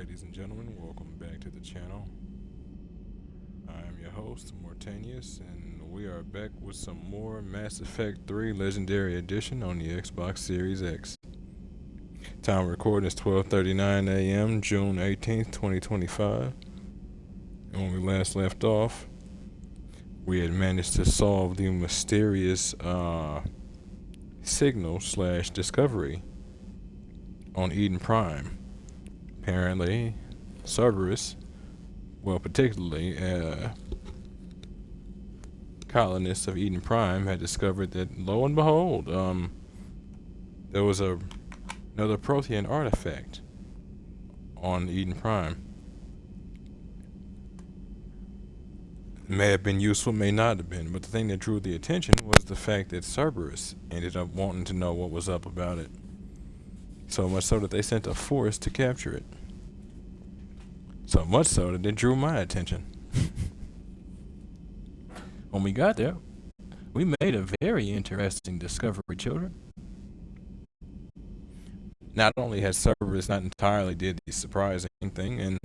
ladies and gentlemen. Welcome back to the channel. I am your host, Mortanius, and we are back with some more Mass Effect 3 Legendary Edition on the Xbox Series X. Time of recording is 12:39 a.m., June 18th, 2025. And when we last left off, we had managed to solve the mysterious signal slash discovery on Eden Prime. Apparently, Cerberus, well, particularly colonists of Eden Prime, had discovered that, lo and behold, there was another Prothean artifact on Eden Prime. May have been useful, may not have been, but the thing that drew the attention was the fact that Cerberus ended up wanting to know what was up about it. So much so that they sent a force to capture it. So much so that it drew my attention. When we got there, we made a very interesting discovery, children. Not only had Cerberus not entirely did the surprising thing and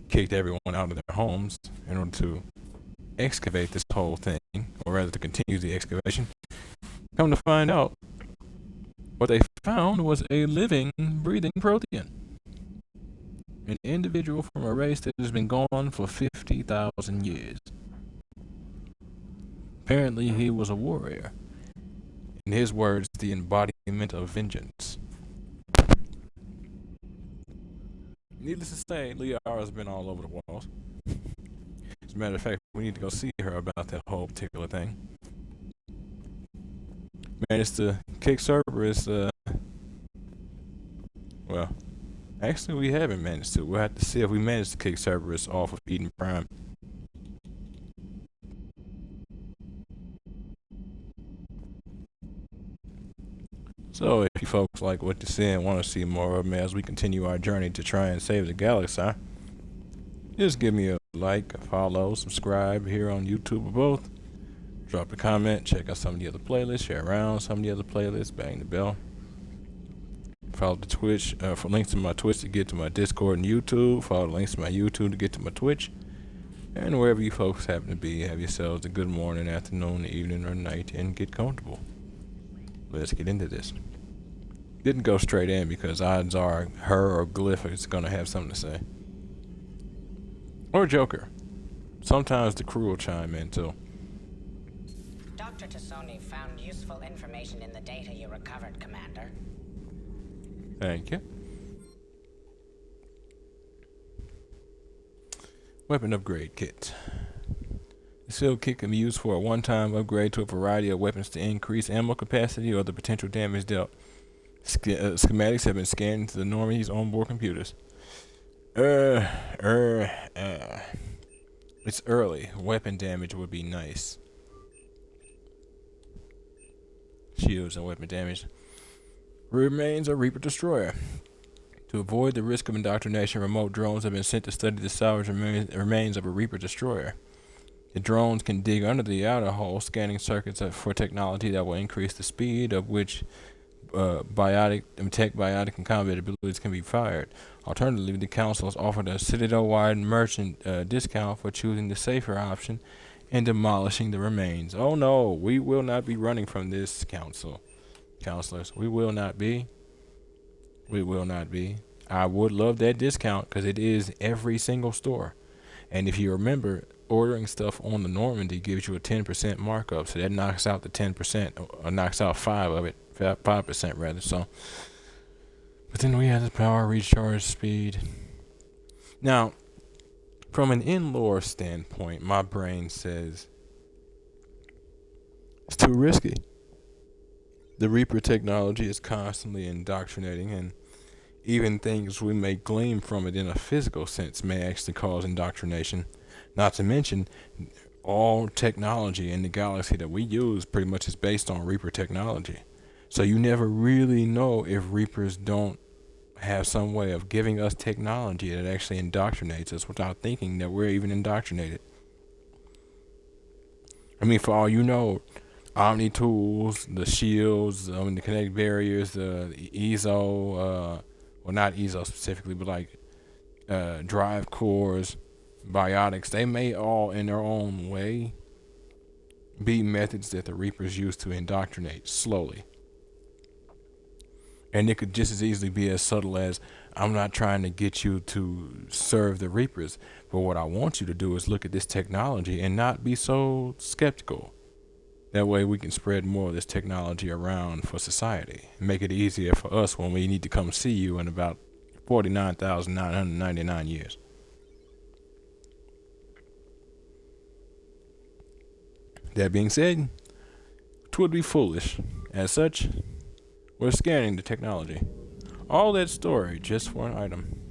kicked everyone out of their homes in order to excavate this whole thing, or rather to continue the excavation, come to find out, what they found was a living, breathing Prothean. An individual from a race that has been gone for 50,000 years. Apparently he was a warrior. In his words, the embodiment of vengeance. Needless to say, Liara's been all over the walls. As a matter of fact, we need to go see her about that whole particular thing. Managed to kick Cerberus, well, actually we haven't managed to. We'll have to see if we managed to kick Cerberus off of Eden Prime. So if you folks like what you see and want to see more of me as we continue our journey to try and save the galaxy, just give me a like, a follow, subscribe here on YouTube or both. Drop a comment, check out some of the other playlists, share around some of the other playlists, bang the bell. Follow the Twitch, for links to my Twitch to get to my Discord and YouTube. Follow the links to my YouTube to get to my Twitch. And wherever you folks happen to be, have yourselves a good morning, afternoon, evening, or night, and get comfortable. Let's get into this. Didn't go straight in because odds are her or Glyph is going to have something to say. Or Joker. Sometimes the crew will chime in too. Dr. Tassoni found useful information in the data you recovered, Commander. Thank you. Weapon upgrade kit. The sealed kit can be used for a one-time upgrade to a variety of weapons to increase ammo capacity or the potential damage dealt. Schematics have been scanned into the Normies' onboard computers. It's early. Weapon damage would be nice. Shields and weapon damage. Remains a Reaper destroyer. To avoid the risk of indoctrination, remote drones have been sent to study the salvage remains of a Reaper destroyer. The drones can dig under the outer hull, scanning circuits for technology that will increase the speed of which biotic, and combat abilities can be fired. Alternatively, the Council has offered a Citadel-wide merchant discount for choosing the safer option and demolishing the remains. Oh no, we will not be running from this, counselors. We will not be. We will not be. I would love that discount because it is every single store. And if you remember, ordering stuff on the Normandy gives you a 10% markup. So that knocks out the 10%, or knocks out 5 of it. 5% rather. So, but then we have the power, recharge, speed. Now, from an in-lore standpoint, my brain says it's too risky. The Reaper technology is constantly indoctrinating, and even things we may glean from it in a physical sense may actually cause indoctrination. Not to mention, all technology in the galaxy that we use pretty much is based on Reaper technology. So you never really know if Reapers don't have some way of giving us technology that actually indoctrinates us without thinking that we're even indoctrinated. I mean, for all you know, Omni tools, the shields, the kinetic barriers, the EZO, well, not EZO specifically, but like drive cores, biotics, they may all in their own way be methods that the Reapers use to indoctrinate slowly. And it could just as easily be as subtle as, I'm not trying to get you to serve the Reapers, but what I want you to do is look at this technology and not be so skeptical. That way we can spread more of this technology around for society. Make it easier for us when we need to come see you in about 49,999 years. That being said, 'twould be foolish. As such, we're scanning the technology. All that story just for an item.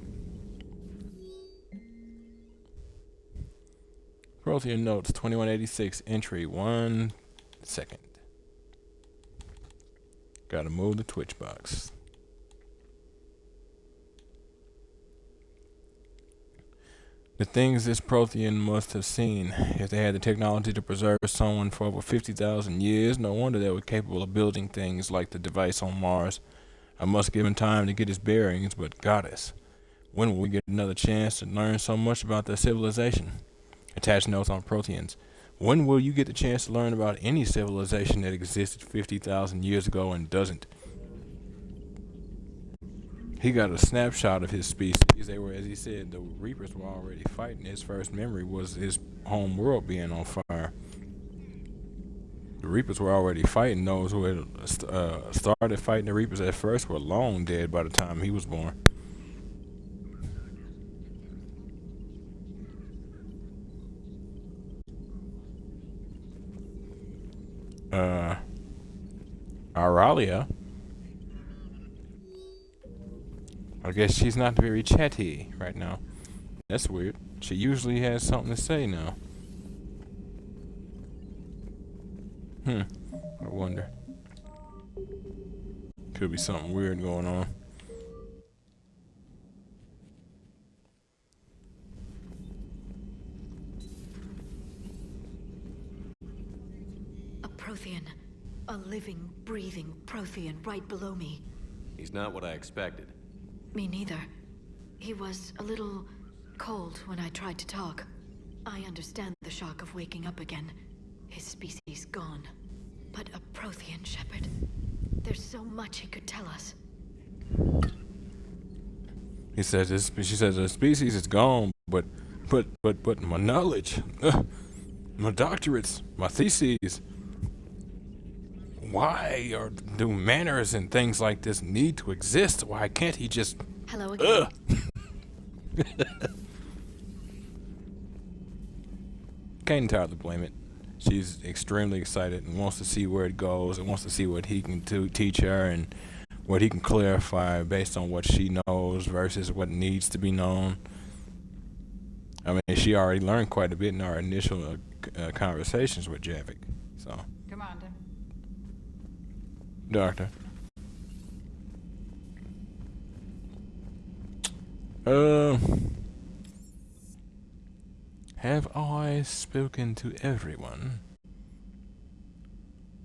Prothean notes 2186 entry 1 second. Gotta move the Twitch box. The things this Prothean must have seen. If they had the technology to preserve someone for over 50,000 years, no wonder they were capable of building things like the device on Mars. I must give him time to get his bearings, but goddess, when will we get another chance to learn so much about their civilization? Attached notes on Protheans. When will you get the chance to learn about any civilization that existed 50,000 years ago and doesn't? He got a snapshot of his species. They were, as he said, the Reapers were already fighting. His first memory was his home world being on fire. The Reapers were already fighting. Those who had started fighting the Reapers at first were long dead by the time he was born. Auralia. I guess she's not very chatty right now. That's weird. She usually has something to say now. I wonder. Could be something weird going on. A Prothean. A living, breathing Prothean right below me. He's not what I expected. Me neither. He was a little cold when I tried to talk. I understand the shock of waking up again. His species gone. But a Prothean shepherd. There's so much he could tell us. She says the species is gone, but my knowledge, my doctorates, my theses. Why do manners and things like this need to exist? Why can't he just... Hello again. Can't entirely blame it. She's extremely excited and wants to see where it goes and wants to see what he can teach her and what he can clarify based on what she knows versus what needs to be known. I mean, she already learned quite a bit in our initial conversations with Javik. So... Commander. Doctor. Have I spoken to everyone?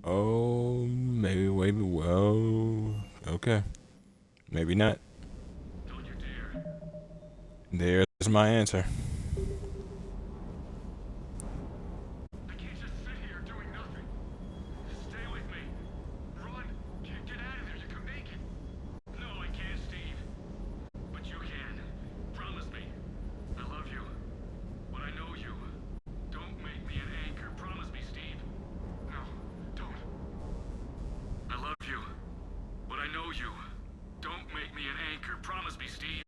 Oh, maybe, well, okay. Maybe not. Don't you dare. There's my answer. I can't just sit here doing nothing. Stay with me. Run. Get out of there. You can make it. No, I can't, Steve. But you can. Promise me. I love you. When I know you. Don't make me an anchor. Promise me, Steve. No, don't. I love you. When I know you. Don't make me an anchor. Promise me, Steve.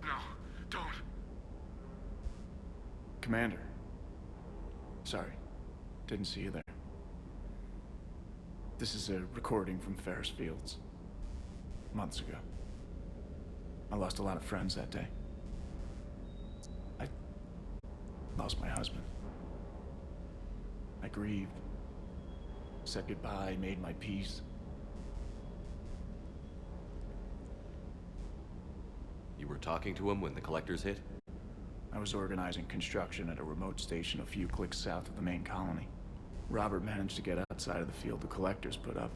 No, don't. Commander. Sorry. Didn't see you there. This is a recording from Ferris Fields. Months ago. I lost a lot of friends that day. I lost my husband. I grieved. Said goodbye, made my peace. You were talking to him when the collectors hit? I was organizing construction at a remote station a few clicks south of the main colony. Robert managed to get outside of the field the collectors put up.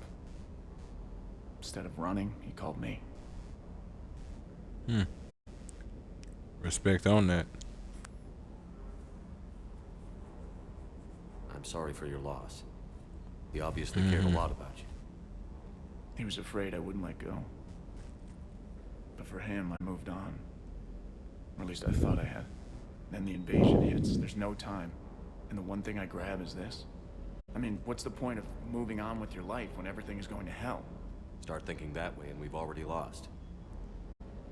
Instead of running, he called me. Respect on that. I'm sorry for your loss. He obviously cared a lot about you. He was afraid I wouldn't let go. But for him, I moved on. Or at least I thought I had. Then the invasion hits. There's no time. And the one thing I grab is this. I mean, what's the point of moving on with your life when everything is going to hell? Start thinking that way and we've already lost.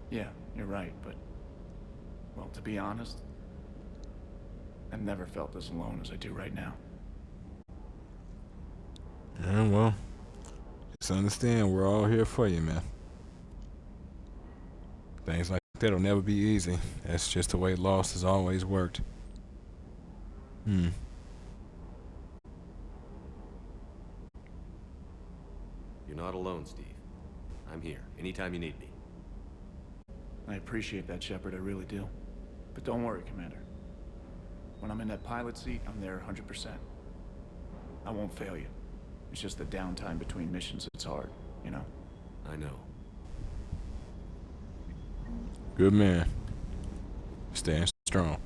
Yeah, you're right, but... Well, to be honest, I've never felt as alone as I do right now. Yeah, well, just understand we're all here for you, man. Things like that'll never be easy. That's just the way loss has always worked. Hmm. You're not alone, Steve. I'm here, anytime you need me. I appreciate that, Shepard, I really do. But don't worry, Commander. When I'm in that pilot seat, I'm there 100%. I won't fail you. It's just the downtime between missions that's hard, you know? I know. Good man. Staying strong.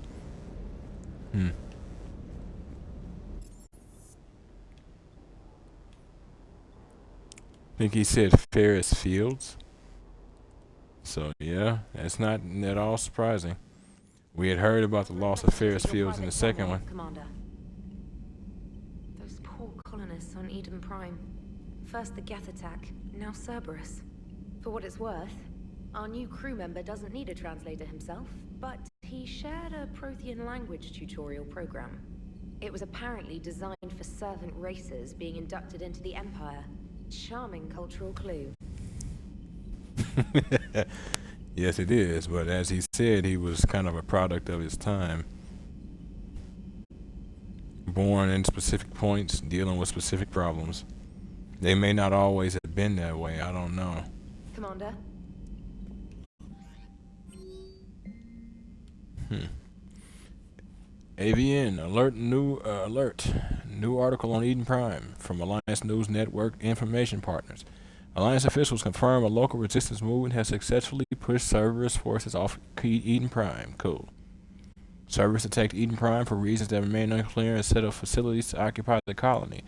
Think he said Ferris Fields. So yeah, that's not at all surprising. We had heard about the loss of Ferris Fields in the second one. Commander. Those poor colonists on Eden Prime. First the Geth attack, now Cerberus. For what it's worth, our new crew member doesn't need a translator himself, but he shared a Prothean language tutorial program. It was apparently designed for servant races being inducted into the Empire. Charming cultural clue. Yes, it is, but as he said, he was kind of a product of his time. Born in specific points, dealing with specific problems. They may not always have been that way, I don't know. Commander? AVN, alert. New article on Eden Prime from Alliance News Network information partners. Alliance officials confirm a local resistance movement has successfully pushed Cerberus forces off Eden Prime. Cool. Cerberus attacked Eden Prime for reasons that remain unclear and set up facilities to occupy the colony.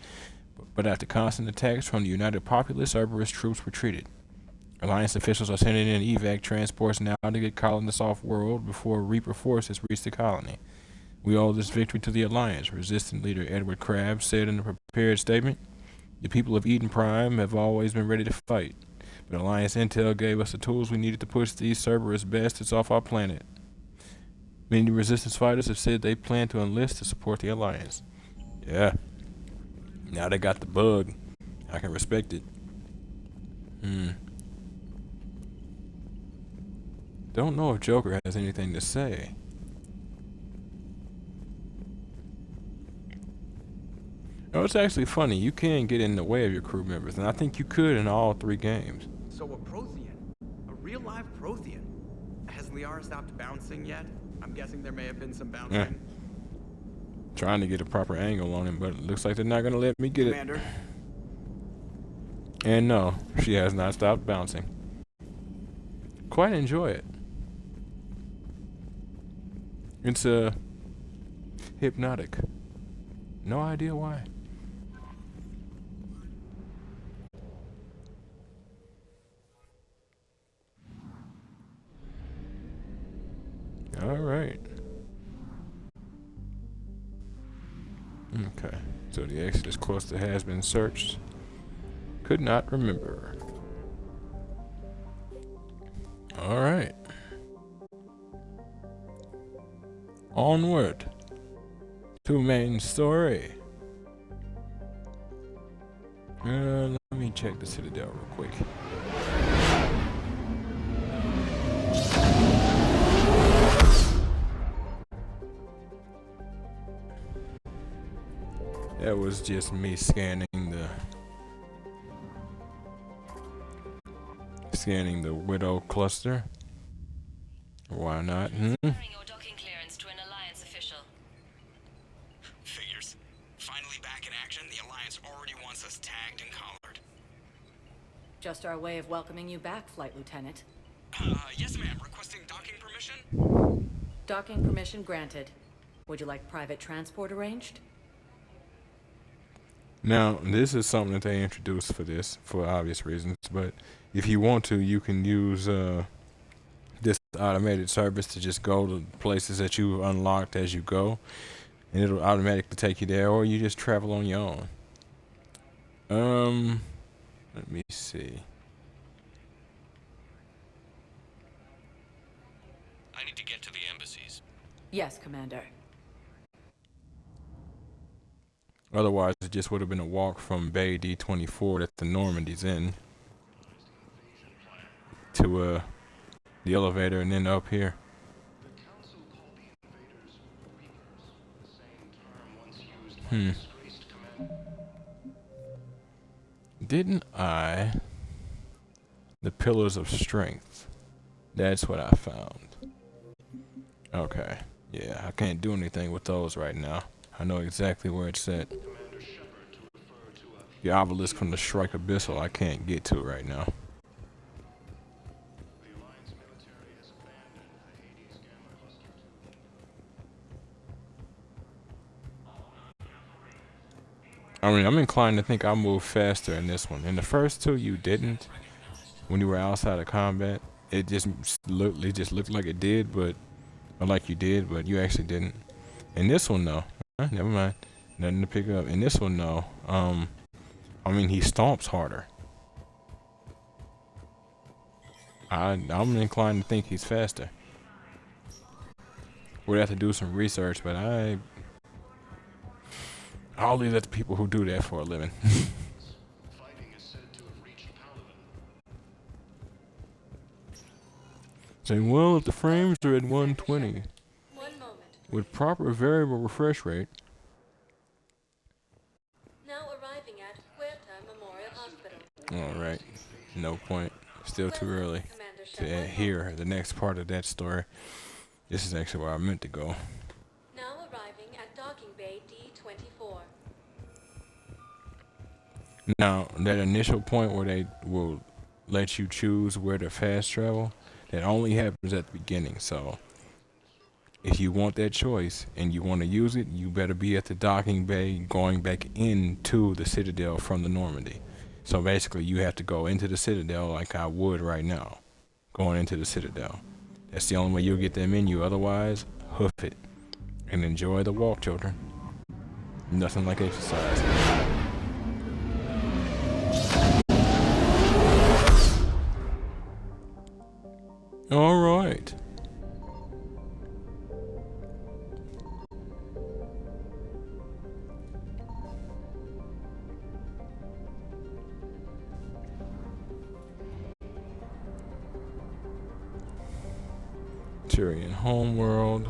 But after constant attacks from the United Populace, Cerberus troops retreated. Alliance officials are sending in evac transports now to get colonists off-world before Reaper forces reach the colony. We owe this victory to the Alliance, Resistance leader Edward Krabs said in a prepared statement. The people of Eden Prime have always been ready to fight, but Alliance Intel gave us the tools we needed to push these Cerberus bastards off our planet. Many Resistance fighters have said they plan to enlist to support the Alliance. Yeah. Now they got the bug. I can respect it. Don't know if Joker has anything to say. No, it's actually funny. You can get in the way of your crew members, and I think you could in all 3 games. So a Prothean. A real live Prothean. Has Liara stopped bouncing yet? I'm guessing there may have been some bouncing. Yeah. Trying to get a proper angle on him, but it looks like they're not going to let me get Commander. it. And no, she has not stopped bouncing. Quite enjoy it. It's hypnotic. No idea why. All right. Okay. So the Exodus cluster has been searched. Could not remember. All right. Onward to main story. Let me check the Citadel real quick. That was just me scanning the Widow cluster. Why not? Transferring your docking clearance to an Alliance official. Figures. Finally back in action, the Alliance already wants us tagged and collared. Just our way of welcoming you back, Flight Lieutenant. Yes, ma'am. Requesting docking permission? Docking permission granted. Would you like private transport arranged? Now, this is something that they introduced for obvious reasons, but if you want to, you can use this automated service to just go to places that you unlocked as you go, and it'll automatically take you there, or you just travel on your own. Let me see. I need to get to the embassies. Yes, Commander. Otherwise, it just would have been a walk from Bay D-24 that the Normandy's in to the elevator and then up here. Didn't I? The Pillars of Strength. That's what I found. Okay. Yeah, I can't do anything with those right now. I know exactly where it's at. The obelisk from the Shrike Abyssal I can't get to right now. I mean, I'm inclined to think I moved faster in this one. In the first two, you didn't. When you were outside of combat, it just looked like it did, but or like you did, but you actually didn't. In this one, though, never mind. Nothing to pick up. In this one, though, I mean, he stomps harder. I'm inclined to think he's faster. We'd have to do some research, but I'll leave that to people who do that for a living. Saying, well, if the frames are at 120, 1 moment. with proper variable refresh rate. Now arriving at Huerta Memorial Hospital. Alright, no point. Still too early to hear the next part of that story. This is actually where I meant to go. Now arriving at Docking Bay D-24. Now, that initial point where they will let you choose where to fast travel, that only happens at the beginning. So, if you want that choice and you want to use it, you better be at the docking bay going back into the Citadel from the Normandy. So basically, you have to go into the Citadel like I would right now, going into the Citadel. That's the only way you'll get that menu. Otherwise, hoof it and enjoy the walk, children. Nothing like exercise. All right. Tyrian homeworld.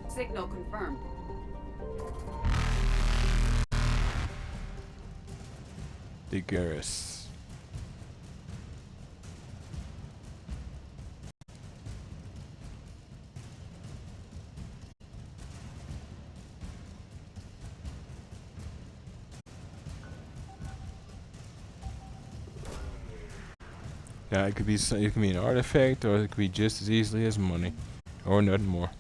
Signal confirmed. The Garrus. Now it could be an artifact, or it could be just as easily as money, or nothing more.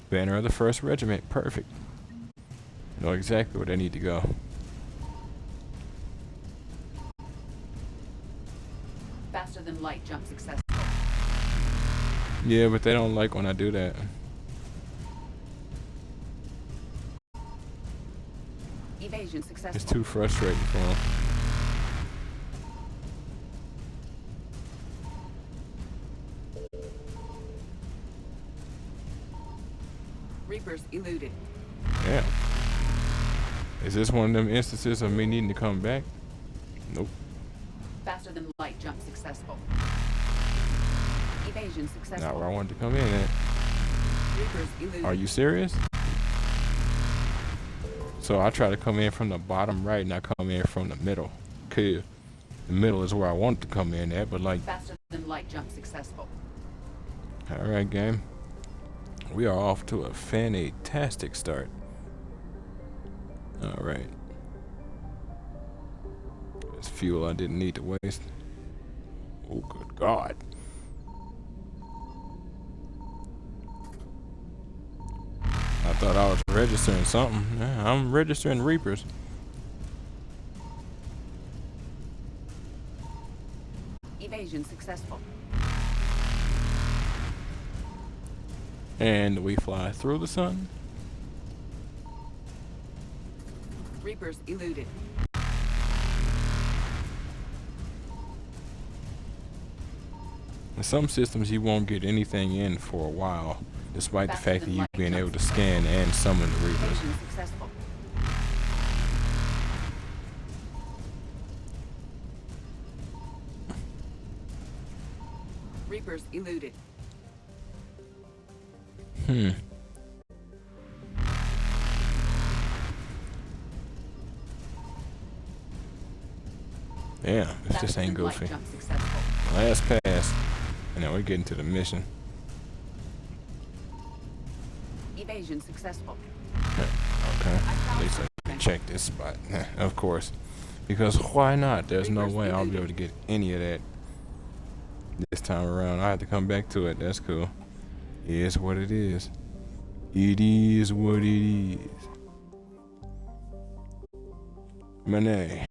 Banner of the 1st Regiment, perfect. Know exactly where they need to go. Faster than light jump successful. Yeah, but they don't like when I do that. Evasion successful. It's too frustrating for them. Reapers eluded. Yeah. Is this one of them instances of me needing to come back? Nope. Faster than light jump successful. Evasion successful. Not where I wanted to come in at. Reapers eluded. Are you serious? So I try to come in from the bottom right, and I come in from the middle. Cool. The middle is where I want to come in at, but like... Faster than light jump successful. Alright, game. We are off to a fantastic start. Alright. That's fuel I didn't need to waste. Oh, good God. I thought I was registering something. Yeah, I'm registering Reapers. Evasion successful. And we fly through the sun. Reapers eluded. In some systems, you won't get anything in for a while, despite the fact that you being able to scan and summon the Reapers. Evasion successful. Reapers eluded. Damn, this just ain't goofy. Last pass. And now we're getting to the mission. Evasion successful. Okay, at least I can check this spot. Of course. Because why not? There's no way I'll be able to get any of that this time around. I have to come back to it. That's cool. It is what it is. It is what it is. Money.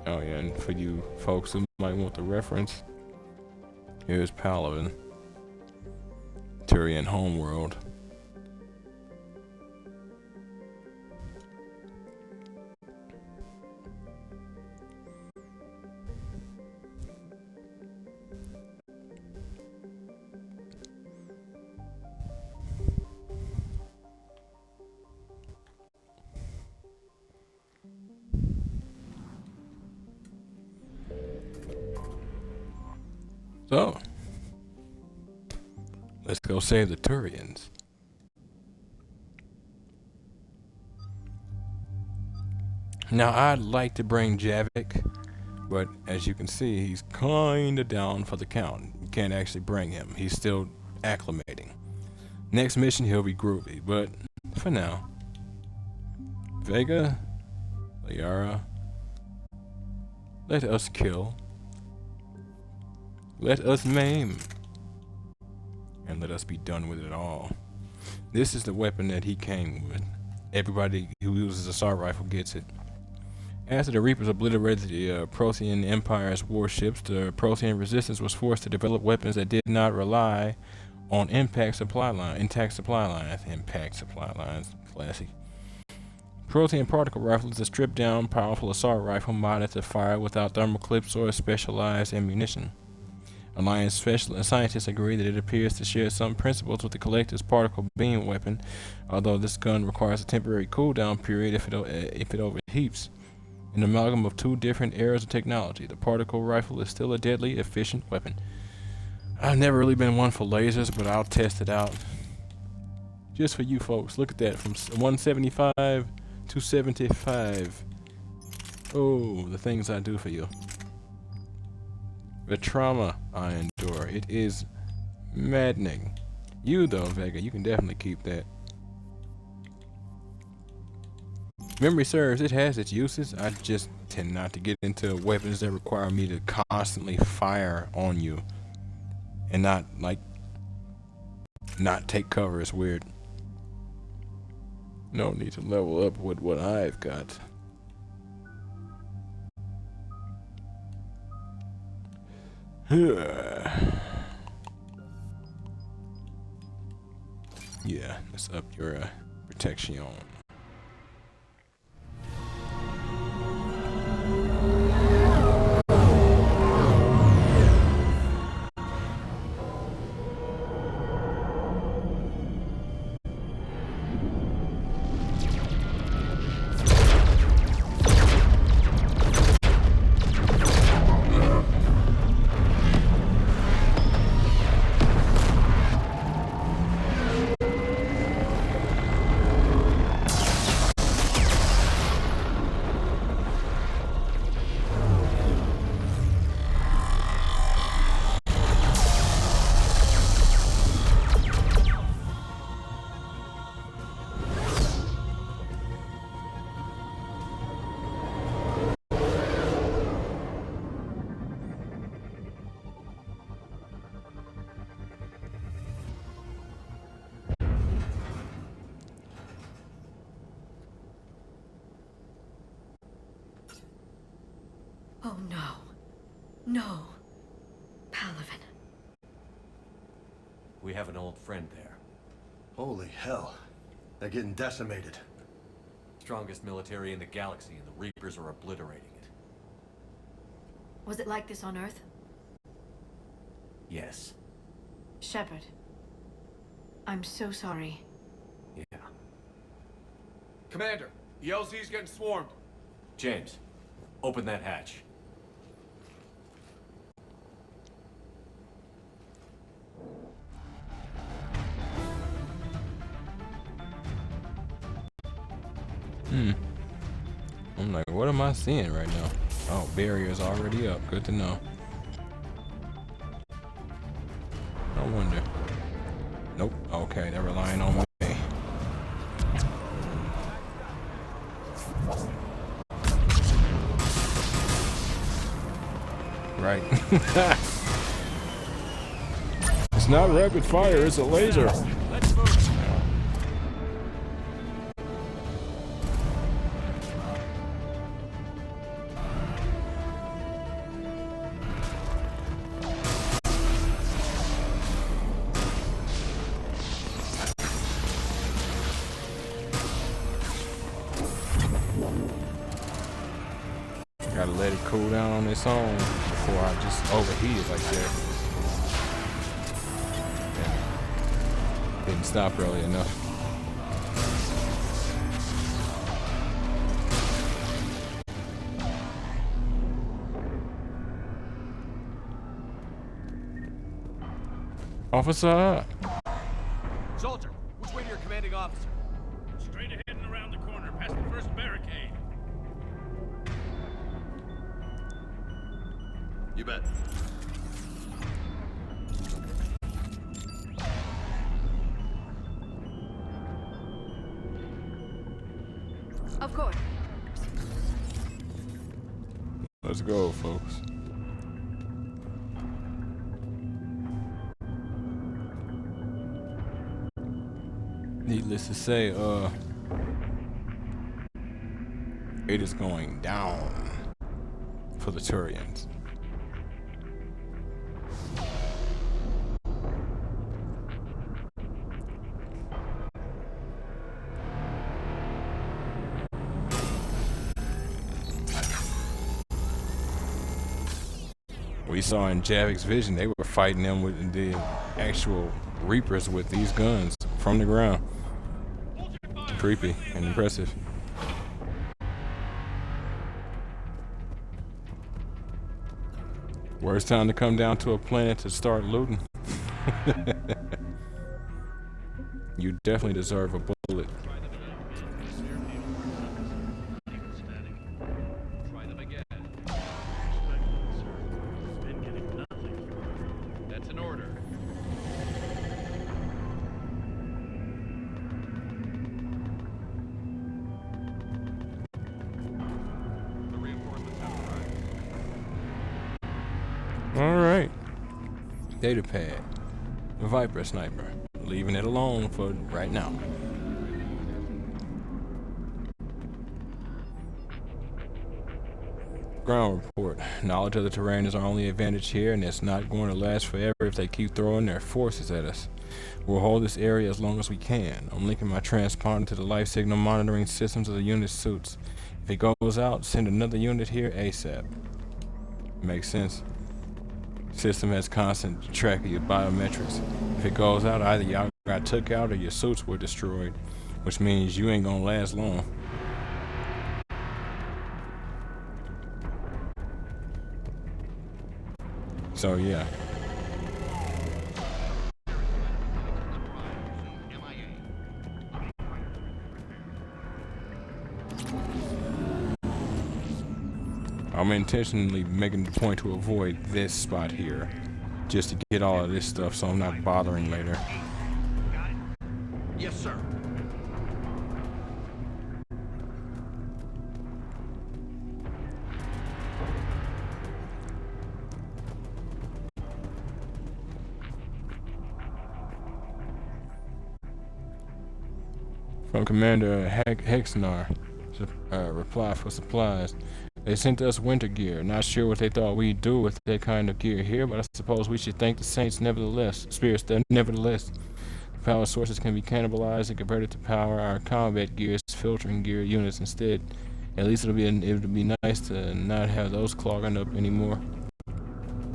Oh yeah, and for you folks who might want the reference, here's Paladin, Turian homeworld. So, let's go save the Turians. Now, I'd like to bring Javik, but as you can see, he's kinda down for the count. You can't actually bring him. He's still acclimating. Next mission, he'll be groovy, but for now, Vega, Liara, let us kill. Let us maim. And let us be done with it all. This is the weapon that he came with. Everybody who uses a assault rifle gets it. After the Reapers obliterated the Prothean Empire's warships, the Prothean resistance was forced to develop weapons that did not rely on intact supply lines. Classic. Prothean particle rifle is a stripped-down, powerful assault rifle modded to fire without thermal clips or specialized ammunition. Alliance scientists agree that it appears to share some principles with the Collective's particle beam weapon, although this gun requires a temporary cooldown period if it overheats. An amalgam of two different eras of technology, the particle rifle is still a deadly, efficient weapon. I've never really been one for lasers, but I'll test it out. Just for you folks, look at that, from 175 to 75. Oh, the things I do for you. The trauma I endure, it is maddening. You though, Vega, you can definitely keep that. Memory serves, it has its uses. I just tend not to get into weapons that require me to constantly fire on you. And not take cover. It's weird. No need to level up with what I've got. Yeah, let's up your protection. Oh no. No. Palaven. We have an old friend there. Holy hell. They're getting decimated. Strongest military in the galaxy, and the Reapers are obliterating it. Was it like this on Earth? Yes. Shepard. I'm so sorry. Yeah. Commander, the LZ's getting swarmed. James, open that hatch. I'm like, what am I seeing right now? Oh, barrier's already up. Good to know. No wonder. Nope. Okay, they're relying on me. Right. It's not rapid fire, it's a laser. Let's move. Gotta let it cool down on its own before I just overheat it like that. Yeah. Didn't stop early enough. Officer! Soldier, which way to your commanding officer? Straight ahead and around the corner, past the first barricade. You bet. Of course. Let's go, folks. Needless to say, it is going down for the Turians. We saw in Javik's vision, they were fighting them with the actual Reapers with these guns from the ground. Creepy and impressive. Worst time to come down to a planet to start looting. You definitely deserve a bullet. Try them again. Been getting nothing. That's an order. The reinforcements have arrived. Alright. Data pad. Viper sniper. Leaving it alone for right now. Ground report. Knowledge of the terrain is our only advantage here, and it's not going to last forever if they keep throwing their forces at us. We'll hold this area as long as we can. I'm linking my transponder to the life signal monitoring systems of the unit's suits. If it goes out, send another unit here ASAP. Makes sense. System has constant track of your biometrics. If it goes out, either y'all got took out or your suits were destroyed, which means you ain't gonna last long. So yeah. I'm intentionally making the point to avoid this spot here, just to get all of this stuff so I'm not bothering later. Got it? Yes, sir. From Commander Hexnar, reply for supplies. They sent us winter gear. Not sure what they thought we'd do with that kind of gear here, but I suppose we should thank the Saints nevertheless. Spirits nevertheless. Power sources can be cannibalized and converted to power our combat gear's filtering gear units instead. At least it'll be nice to not have those clogging up anymore.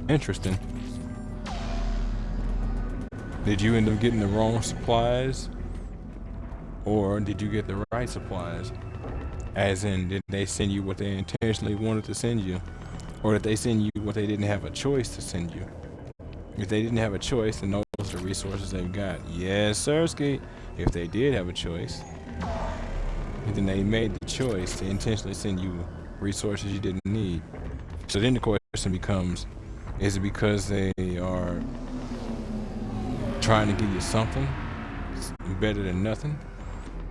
Interesting. Did you end up getting the wrong supplies? Or did you get the right supplies? As in, did they send you what they intentionally wanted to send you? Or did they send you what they didn't have a choice to send you? If they didn't have a choice, then those are the resources they've got. Yes, Sirski. If they did have a choice, then they made the choice to intentionally send you resources you didn't need. So then the question becomes, is it because they are trying to give you something better than nothing?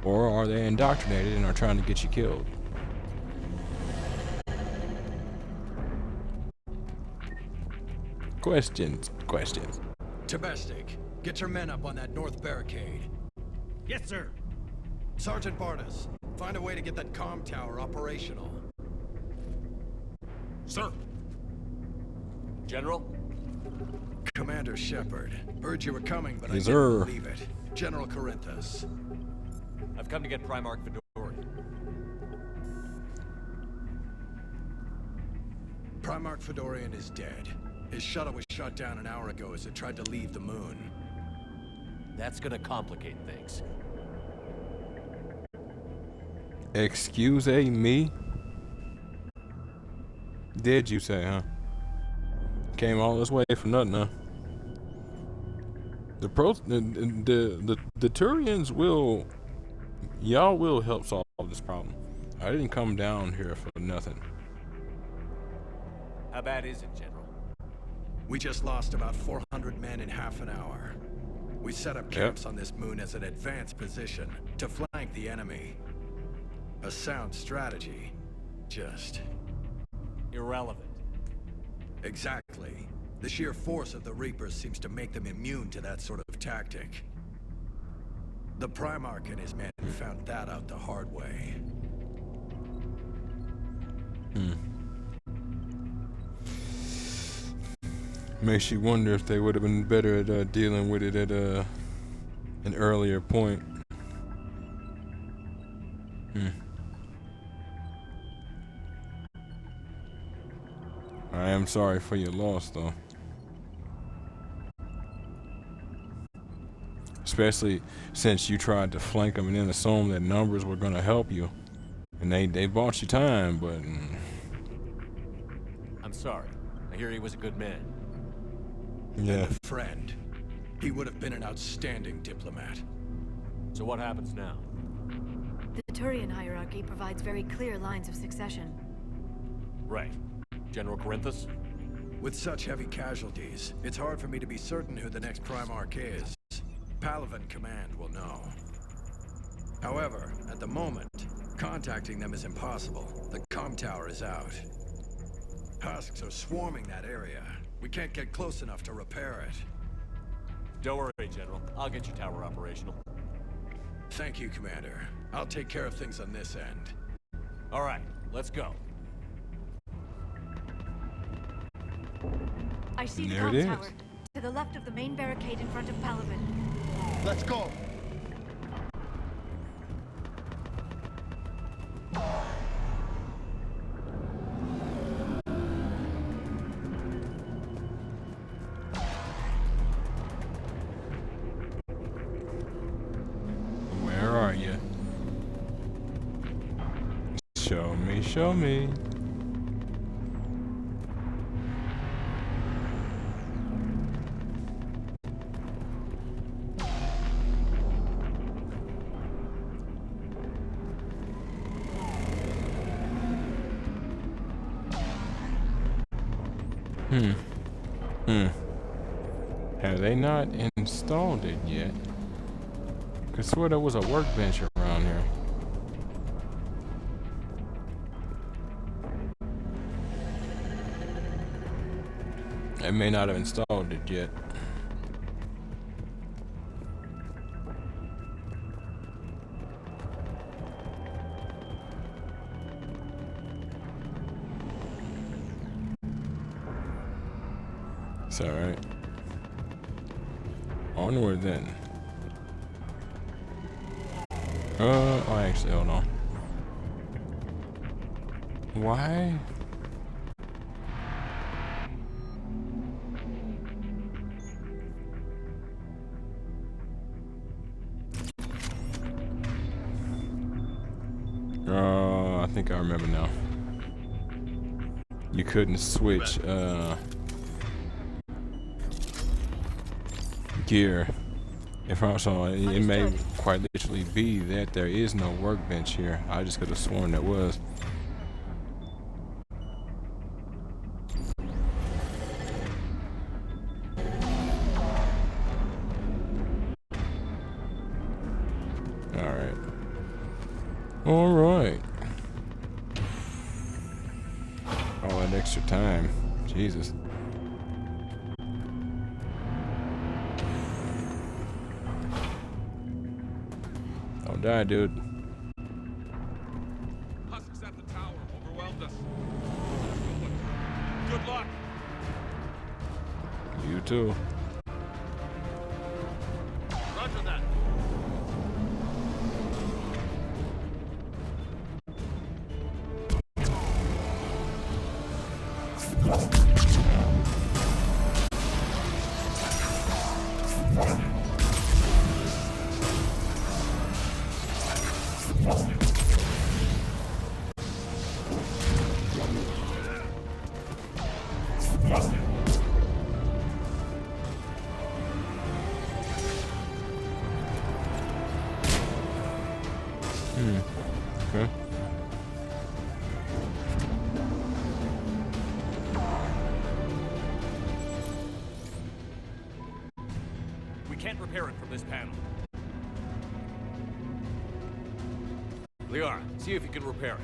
Or are they indoctrinated and are trying to get you killed? Questions. Domestic, get your men up on that north barricade. Yes, sir. Sergeant Barnes, find a way to get that comm tower operational. Sir. General? Commander Shepard, heard you were coming, but Yes, I didn't sir. believe it. General Corinthus. I've come to get Primarch Fedorian. Primarch Fedorian is dead. His shuttle was shut down an hour ago as it tried to leave the moon. That's gonna complicate things. Excuse me? Did you say, huh? Came all this way for nothing, huh? The Turians will... Y'all will help solve this problem. I didn't come down here for nothing. How bad is it, General? We just lost about 400 men in half an hour. We set up camps on this moon as an advanced position to flank the enemy. A sound strategy. Just... irrelevant. Exactly. The sheer force of the Reapers seems to make them immune to that sort of tactic. The Primarch and his men found that out the hard way. Makes you wonder if they would have been better at dealing with it at an earlier point. I am sorry for your loss, though. Especially since you tried to flank them and then assume that numbers were going to help you. And they bought you time, but... I'm sorry. I hear he was a good man. Yeah. A friend. He would have been an outstanding diplomat. So what happens now? The Turian hierarchy provides very clear lines of succession. Right. General Corinthus? With such heavy casualties, it's hard for me to be certain who the next Primarch is. Palaven Command will know. However, at the moment, contacting them is impossible. The comm tower is out. Husks are swarming that area. We can't get close enough to repair it. Don't worry, General. I'll get your tower operational. Thank you, Commander. I'll take care of things on this end. All right, let's go. I see the There it comm is. tower. To the left of the main barricade in front of Palaven. Let's go. Where are you? Show me, show me. Have they not installed it yet? Could swear there was a workbench around here. They may not have installed it yet. It's alright. Onward then. Oh, actually, hold on. Why? I think I remember now. You couldn't switch, gear. If I'm sorry, it may quite literally be that there is no workbench here. I just could have sworn there was. Alright. Alright. All that extra time. Jesus. Don't die, dude. Husks at the tower overwhelmed us. Good luck. You too. Roger that. Okay. We can't repair it from this panel. Liara, see if you can repair it.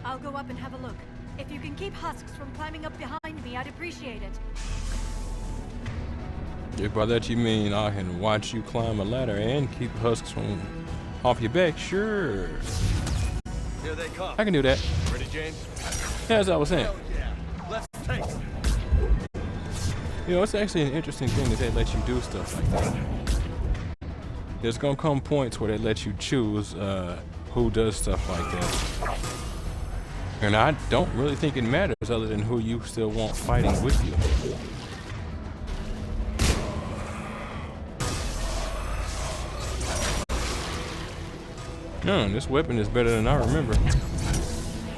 I'll go up and have a look. If you can keep husks from climbing up behind me, I'd appreciate it. If by that you mean I can watch you climb a ladder and keep husks from off your back, sure. Here they come. I can do that. Ready, James? Yeah, as I was saying. Hell yeah. Let's take it. You know, it's actually an interesting thing that they let you do stuff like that. There's gonna come points where they let you choose who does stuff like that. And I don't really think it matters other than who you still want fighting with you. This weapon is better than I remember.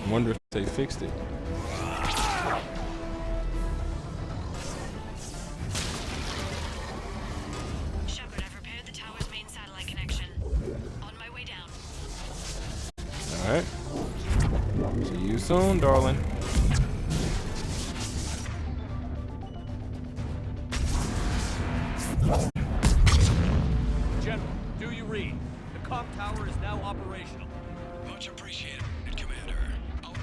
Wonder if they fixed it. Shepard, I've repaired the tower's main satellite connection. On my way down. Alright. See you soon, darling. General, do you read? The comm tower is now operational. Much appreciated, Commander. I'll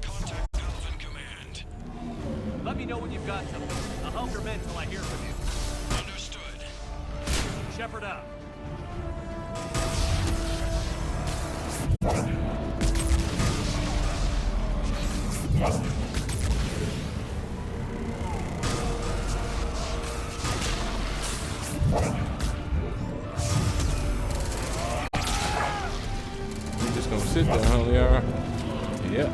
contact Palaven Command. Let me know when you've got something. I'll help your men till I hear from you. Understood. Shepard out. You just gonna sit there, huh, Liara? Yep.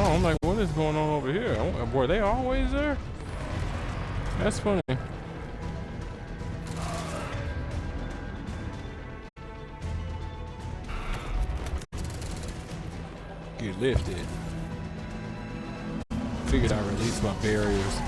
Oh, I'm like, what is going on over here? Were they always there? That's funny. Get lifted. Figured I released my barriers.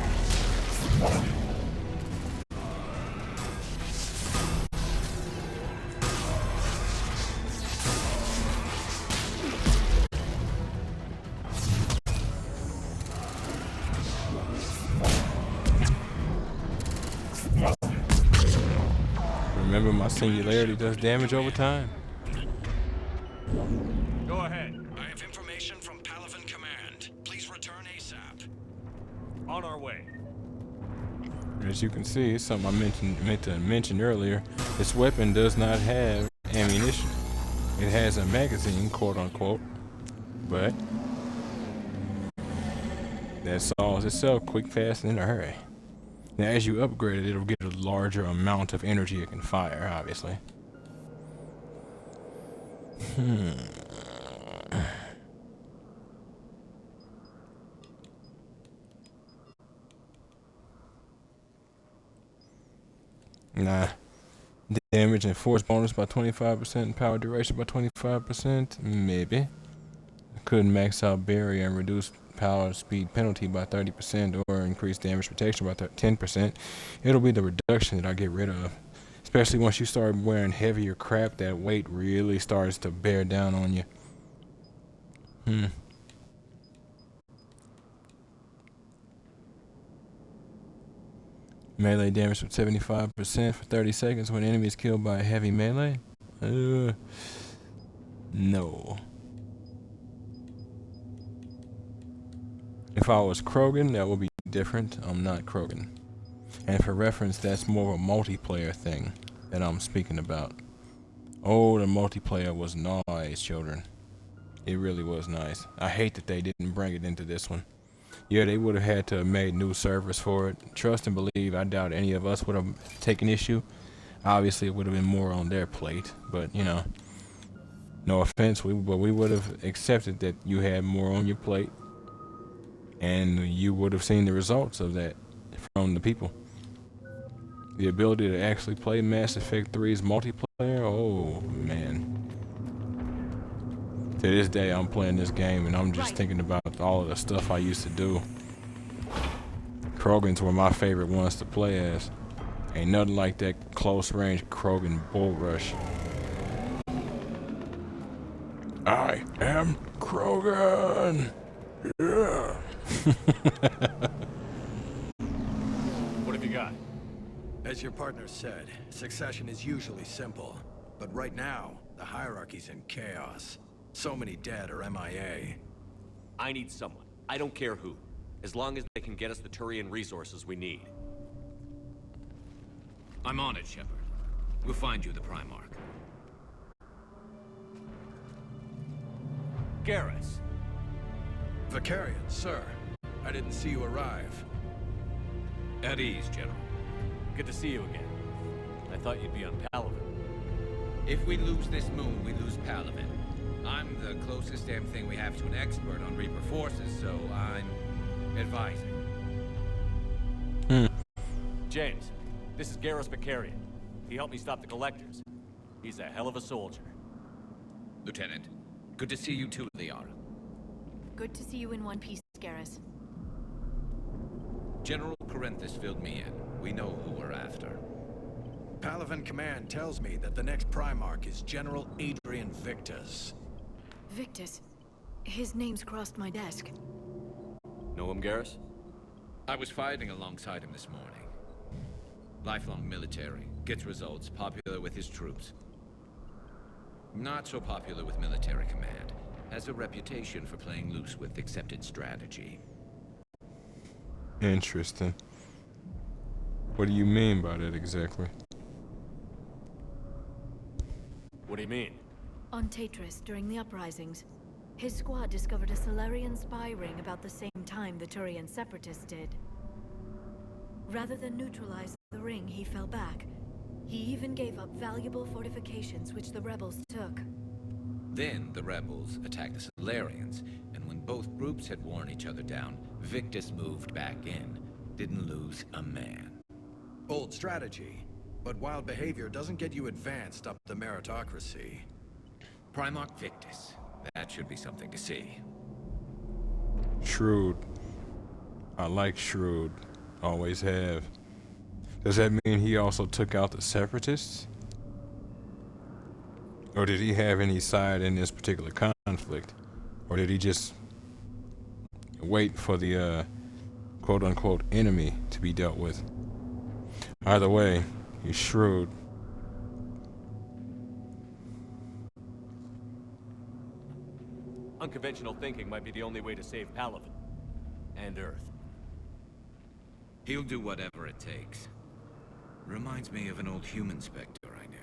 Remember, my singularity does damage over time. Go ahead. I have information from Palaven Command. Please return ASAP. On our way. As you can see, something I meant to mention earlier, this weapon does not have ammunition. It has a magazine, quote unquote, but that solves itself quick, fast, and in a hurry. Now, as you upgrade it, it'll get a larger amount of energy it can fire, obviously. Nah. Damage and force bonus by 25% and power duration by 25%? Maybe. Could max out barrier and reduce power speed penalty by 30% or increase damage protection by 10%. It'll be the reduction that I get rid of. Especially once you start wearing heavier crap, that weight really starts to bear down on you. Melee damage of 75% for 30 seconds when enemy is killed by a heavy melee? No. If I was Krogan, that would be different. I'm not Krogan. And for reference, that's more of a multiplayer thing that I'm speaking about. Oh, the multiplayer was nice, children. It really was nice. I hate that they didn't bring it into this one. Yeah, they would have had to have made new servers for it. Trust and believe, I doubt any of us would have taken issue. Obviously, it would have been more on their plate, but you know, no offense, we would have accepted that you had more on your plate, and you would have seen the results of that from the people. The ability to actually play Mass Effect 3's multiplayer, oh man. To this day, I'm playing this game and I'm just thinking about all of the stuff I used to do. Krogans were my favorite ones to play as. Ain't nothing like that close range Krogan bull rush. I am Krogan! Yeah! What have you got? As your partner said, succession is usually simple. But right now, the hierarchy's in chaos. So many dead or MIA. I need someone. I don't care who. As long as they can get us the Turian resources we need. I'm on it, Shepard. We'll find you the Primarch. Garrus. Vicarian, sir. I didn't see you arrive. At ease, General. Good to see you again. I thought you'd be on Palaven. If we lose this moon, we lose Palaven. I'm the closest damn thing we have to an expert on Reaper forces, so I'm advising. James, this is Garrus Vicarian. He helped me stop the Collectors. He's a hell of a soldier. Lieutenant, good to see you too, Liara. Good to see you in one piece, Garrus. General Corinthus filled me in. We know who we're after. Palaven Command tells me that the next Primarch is General Adrian Victus. Victus? His name's crossed my desk. Know him, Garrus? I was fighting alongside him this morning. Lifelong military, gets results, popular with his troops. Not so popular with military command. Has a reputation for playing loose with accepted strategy. Interesting. What do you mean by that exactly? What do you mean? On Tatris, during the uprisings, his squad discovered a Solarian spy ring about the same time the Turian separatists did. Rather than neutralize the ring, he fell back. He even gave up valuable fortifications which the rebels took. Then the rebels attacked the Solarians, and when both groups had worn each other down, Victus moved back in. Didn't lose a man. Old strategy, but wild behavior doesn't get you advanced up the meritocracy. Primarch Victus. That should be something to see. Shrewd. I like shrewd. Always have. Does that mean he also took out the separatists? Or did he have any side in this particular conflict? Or did he just wait for the quote-unquote enemy to be dealt with? Either way, he's shrewd. Unconventional thinking might be the only way to save Palaven. And Earth. He'll do whatever it takes. Reminds me of an old human Spectre I knew.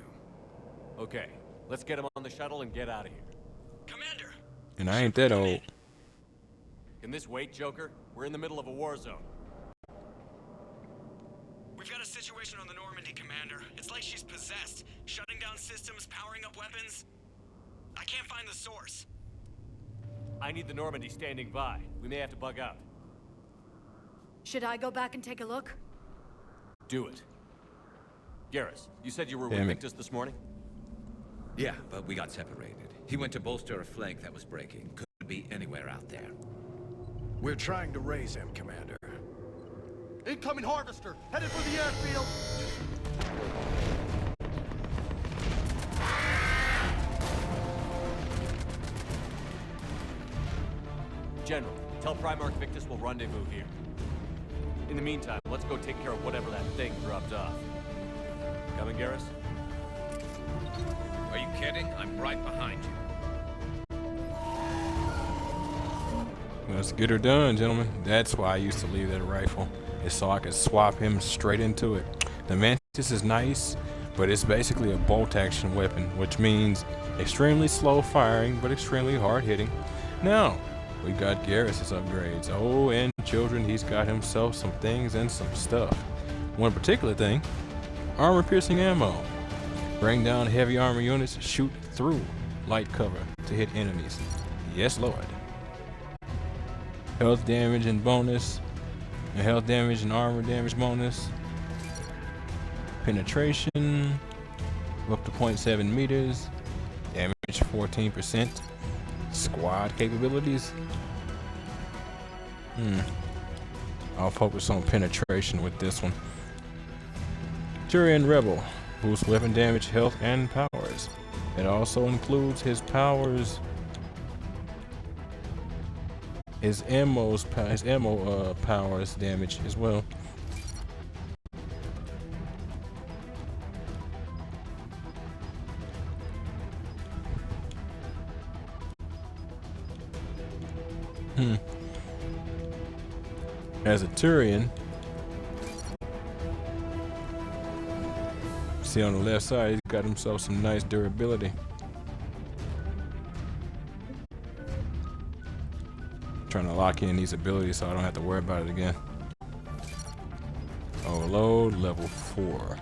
Okay, let's get him on the shuttle and get out of here. Commander! And I ain't that old. Can this wait, Joker? We're in the middle of a war zone. We've got a situation on the Normandy, Commander. It's like she's possessed. Shutting down systems, powering up weapons. I can't find the source. I need the Normandy standing by. We may have to bug out. Should I go back and take a look? Do it. Garrus, you said you were Damn with it. Victus this morning? Yeah, but we got separated. He went to bolster a flank that was breaking. Could be anywhere out there. We're trying to raise him, Commander. Incoming harvester, headed for the airfield. General, tell Primarch Victus we'll rendezvous here. In the meantime, let's go take care of whatever that thing dropped off. Coming, Garrus? Are you kidding? I'm right behind you. Let's get her done, gentlemen. That's why I used to leave that rifle. Is so I could swap him straight into it. The Mantis is nice, but it's basically a bolt action weapon, which means extremely slow firing, but extremely hard hitting. Now, we got Garrus's upgrades. Oh, and children, he's got himself some things and some stuff. One particular thing, armor piercing ammo. Bring down heavy armor units, shoot through light cover to hit enemies. Yes, Lord. Health damage and bonus. And health damage and armor damage bonus. Penetration. Up to 0.7 meters. Damage 14%. Squad capabilities. I'll focus on penetration with this one. Turian Rebel. Boosts weapon damage, health, and powers. It also includes his powers. His ammo powers damage as well. As a Turian, see on the left side, he's got himself some nice durability. Trying to lock in these abilities so I don't have to worry about it again. Overload, level 4.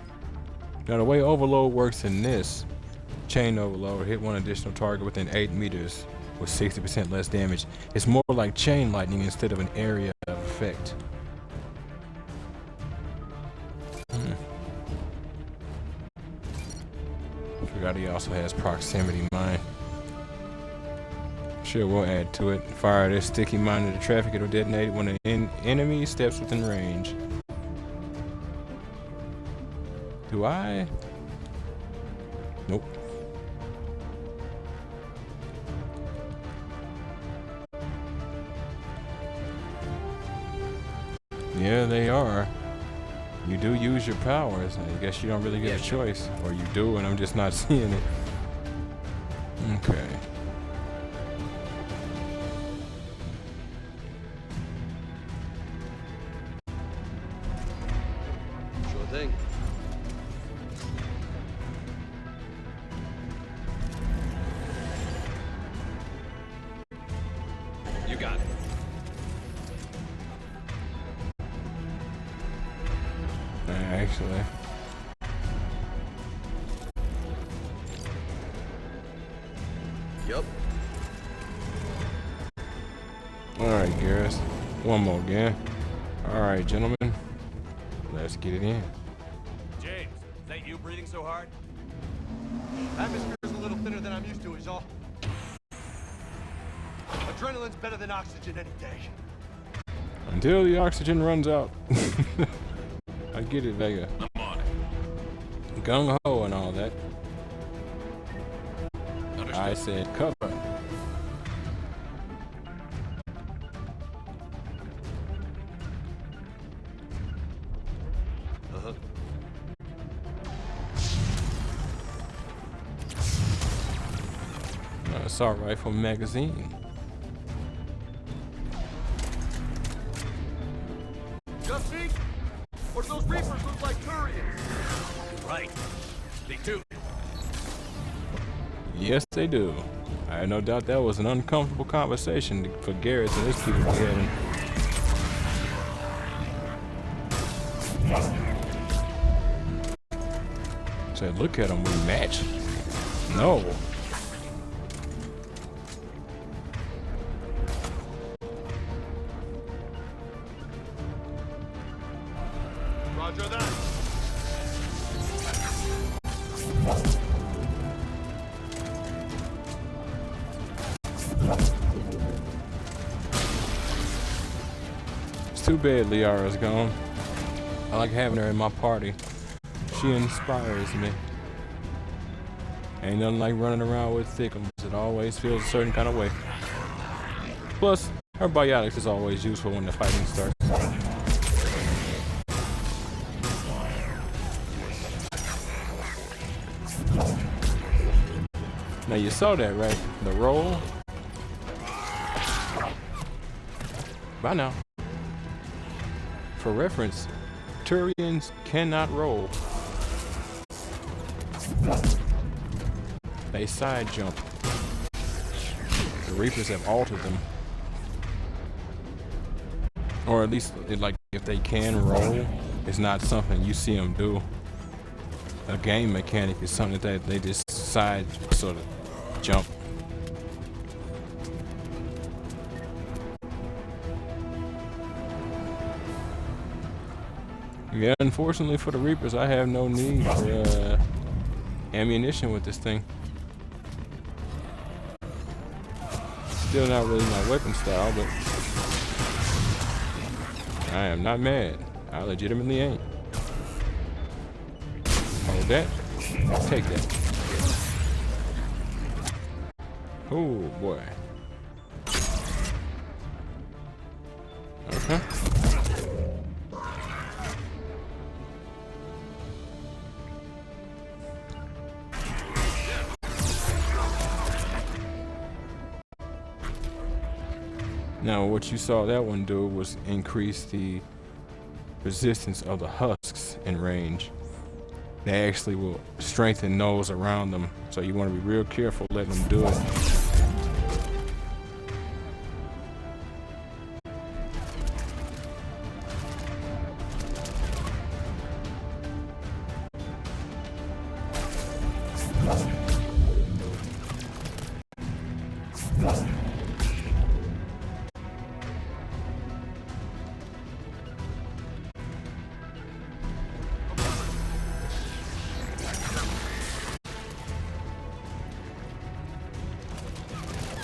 Now the way overload works in this, chain overload, hit one additional target within 8 meters with 60% less damage. It's more like chain lightning instead of an area of effect. Forgot he also has proximity mine. Sure, we'll add to it. Fire this sticky mine into traffic. It'll detonate when an enemy steps within range. Do I? Nope. Yeah, they are. You do use your powers. I guess you don't really get a choice. Or you do, and I'm just not seeing it. Okay. Sure thing. You got it. Actually. Yep. Alright, Garrus. One more again. Alright, gentlemen. Let's get it in. James, is that you breathing so hard? Atmosphere's a little thinner than I'm used to, is all. Adrenaline's better than oxygen any day. Until the oxygen runs out. I get it, Vega. I'm on it. Gung ho and all that. Understood. I said cover. Assault rifle magazine. Just me? Or do those Reapers look like Turians? You're right. They do. Yes, they do. I have no doubt that was an uncomfortable conversation for Garrett and his people to be having. Said, look at them, we match. No. Roger that. It's too bad Liara's gone. I like having her in my party. She inspires me. Ain't nothing like running around with thickums. It always feels a certain kind of way. Plus, her biotics is always useful when the fighting starts. Now you saw that, right? The roll. Bye now. For reference, Turians cannot roll. They side jump. The Reapers have altered them. Or at least, like, if they can roll, it's not something you see them do. A game mechanic is something that they just side sort of jump. Yeah, unfortunately for the Reapers, I have no need for ammunition with this thing. Still not really my weapon style, but I am not mad. I legitimately ain't. Hold that. Take that. Oh boy. Okay. Now, what you saw that one do was increase the resistance of the husks in range. They actually will strengthen those around them, so you want to be real careful letting them do it.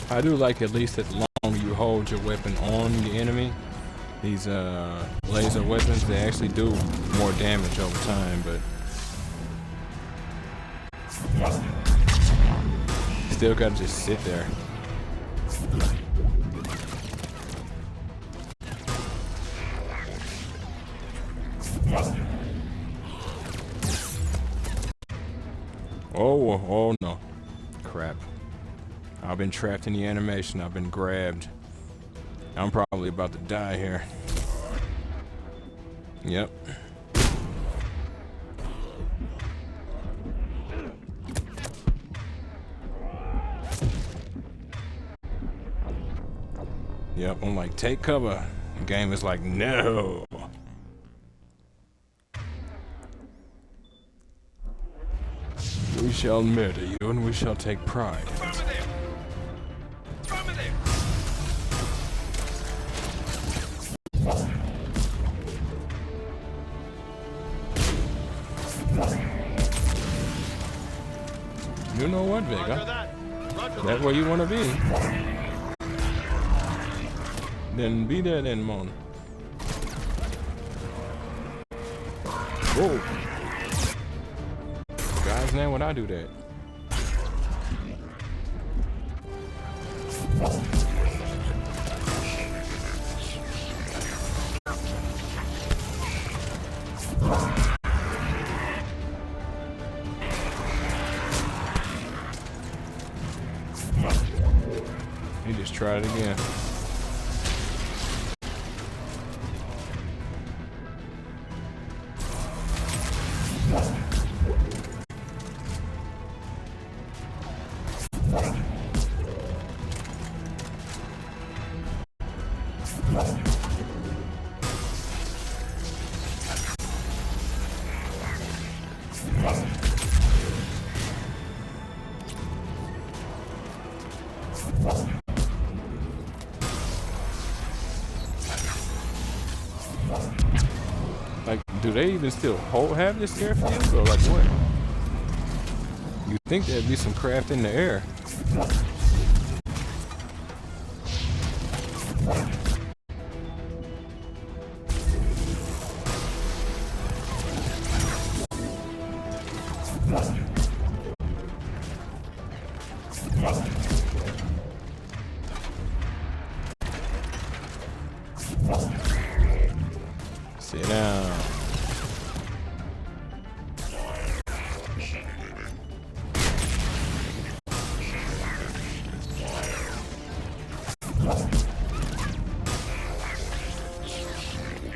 I do like at least that the longer you hold your weapon on the enemy, these laser weapons, they actually do more damage over time, but still gotta just sit there. Oh no. Crap. I've been trapped in the animation. I've been grabbed. I'm probably about to die here. Yep. Yep, I'm like, take cover. The game is like, no. We shall murder you and we shall take pride in it. You know what, Vega? That's where you want to be. Then be there then, Mon. Whoa. God's name, when I do that. He just tried it again. Like, do they even still have this airfield, or like what? You think there'd be some craft in the air? Sit down.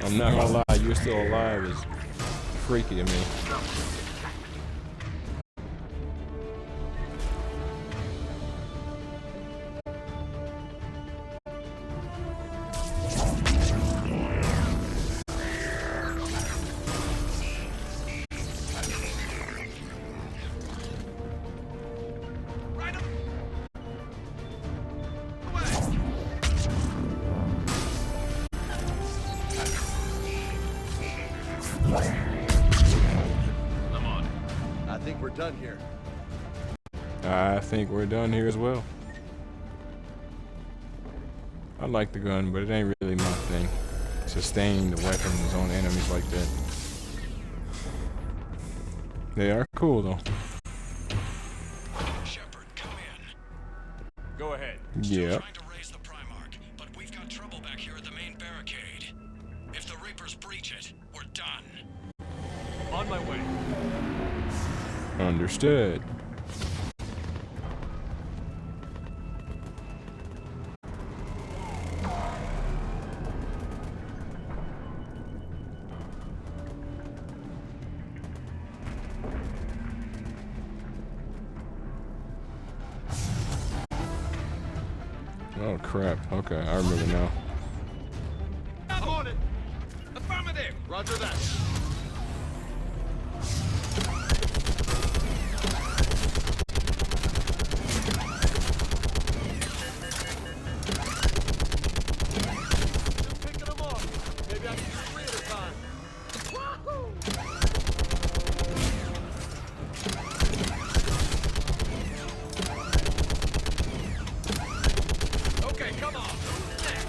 I'm not gonna lie, you're still alive is freaky to me. I think we're done here. I think we're done here as well. I like the gun, but it ain't really my thing. Sustain the weapons on enemies like that. They are cool though. Shepard, come in. Go ahead. Yeah. Trying to raise the Primarch, but we've got trouble back here at the main barricade. If the Reapers breach it, we're done. On my way. Understood. Oh crap. Okay, I remember now. I'm on it. Affirmative! Roger that. Just picking them off. Maybe I can do 3 at a time. Okay, come on. Who's next?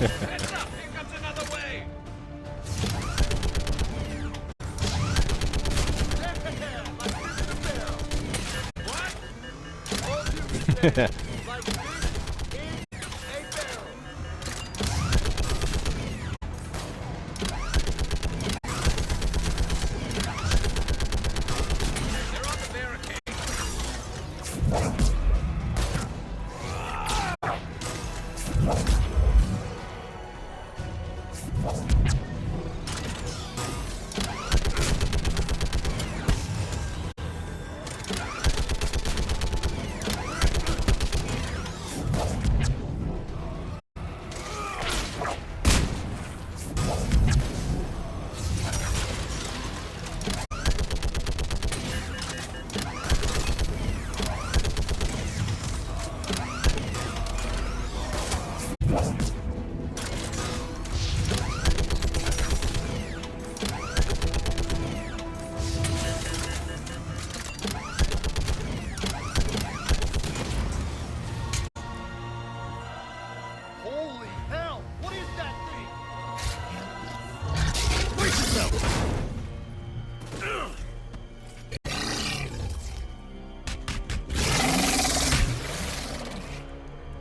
Heads up! Here comes another wave! Yeah, like fish in a barrel. What? All you can say, like fish in a barrel. They're on the barricade. Holy hell! What is that thing?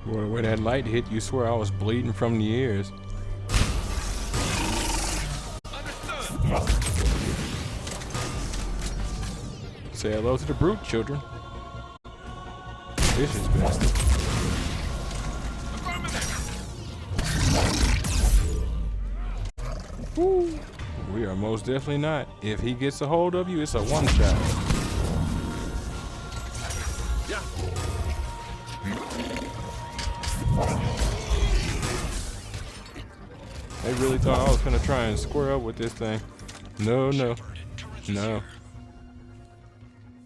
Boy, where that light hit, you swear I was bleeding from the ears. Understood! Say hello to the brute, children. Vicious bastard. Woo. We are most definitely not. If he gets a hold of you, it's a one shot. Yeah. They really thought I was gonna try and square up with this thing. No, no, no.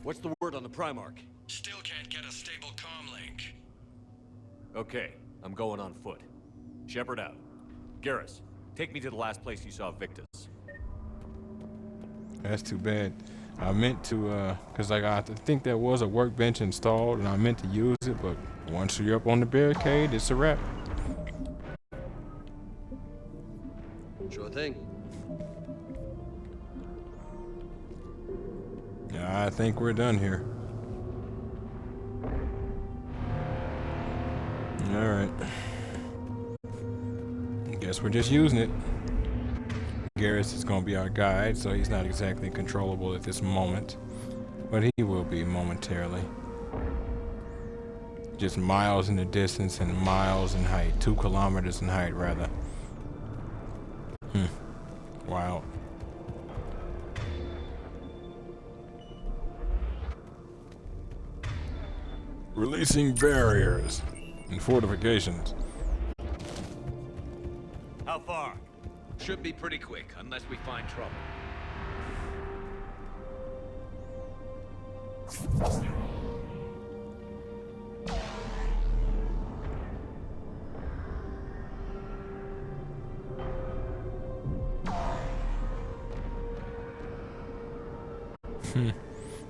What's the word on the Primarch? Still can't get a stable comm link. Okay, I'm going on foot. Shepard out. Garrus, take me to the last place you saw Victus. That's too bad. I meant to, cause like I think there was a workbench installed, and I meant to use it, but once you're up on the barricade, it's a wrap. Sure thing. Yeah, I think we're done here. All right. Guess we're just using it. Garrus is gonna be our guide, so he's not exactly controllable at this moment, but he will be momentarily. Just miles in the distance and miles in height, 2 kilometers in height, rather. Wow. Releasing barriers and fortifications. How far? Should be pretty quick, unless we find trouble.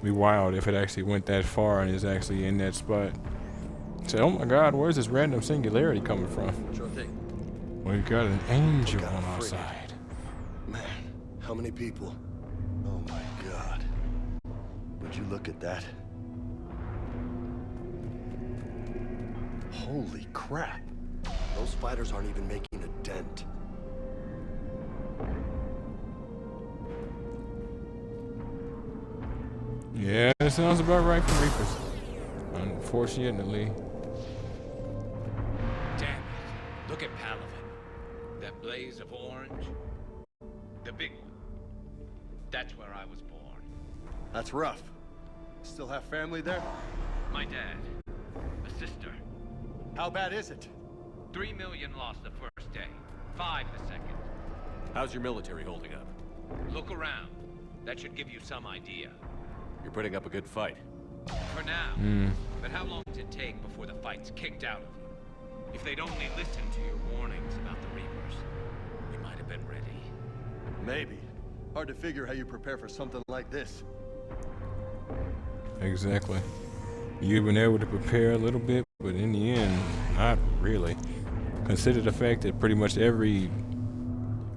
Be wild if it actually went that far and is actually in that spot. Say, oh my God, where's this random singularity coming from? Sure thing. We've got an angel on our side. Man, how many people? Oh my God. Would you look at that? Holy crap. Those fighters aren't even making a dent. Yeah, that sounds about right for Reapers. Unfortunately. Damn it. Look at Palaven. That blaze of orange. The big one. That's where I was born. That's rough. Still have family there? My dad. A sister. How bad is it? 3 million lost the first day. 5 the second. How's your military holding up? Look around. That should give you some idea. You're putting up a good fight. For now. But how long does it take before the fight's kicked out of you? If they'd only listened to your warnings about the Reapers, we might have been ready. Maybe. Hard to figure how you prepare for something like this. Exactly. You've been able to prepare a little bit, but in the end, not really. Consider the fact that pretty much every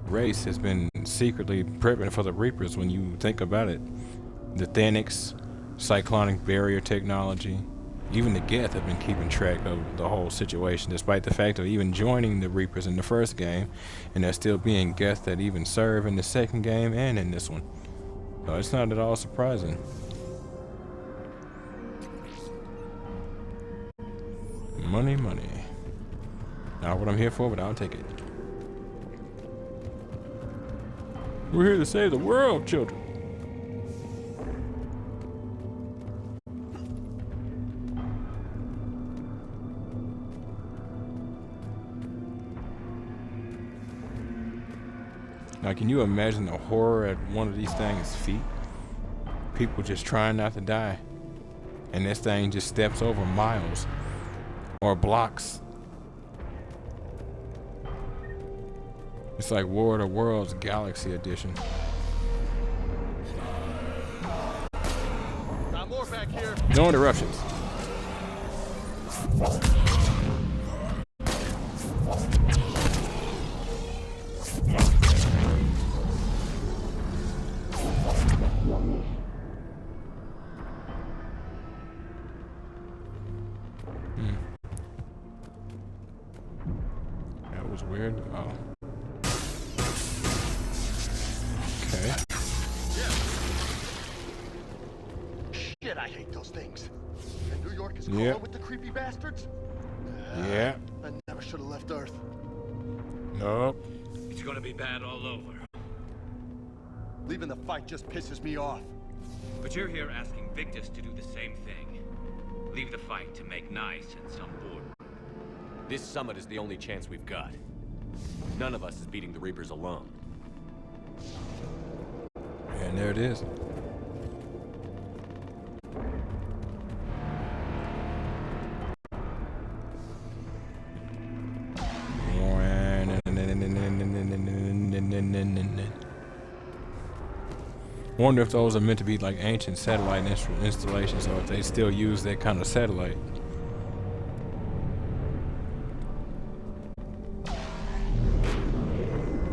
race has been secretly prepping for the Reapers when you think about it. The Thanics, cyclonic barrier technology, even the Geth have been keeping track of the whole situation, despite the fact of even joining the Reapers in the first game, and there still being Geth that even serve in the second game and in this one. So it's not at all surprising. Money, money. Not what I'm here for, but I'll take it. We're here to save the world, children. Now, can you imagine the horror at one of these things' feet? People just trying not to die. And this thing just steps over miles. Or blocks. It's like War of the Worlds Galaxy Edition. Got more back here. No interruptions. That was weird. Oh. Okay. I hate those things. And New York is Yep. crawling with the creepy bastards? Yeah. I never should have left Earth. Nope. It's gonna be bad all over. Leaving the fight just pisses me off. But you're here asking Victus to do the same thing. Leave the fight to make nice and some board. This summit is the only chance we've got. None of us is beating the Reapers alone. And there it is. Wonder if those are meant to be like ancient satellite installations, or if they still use that kind of satellite.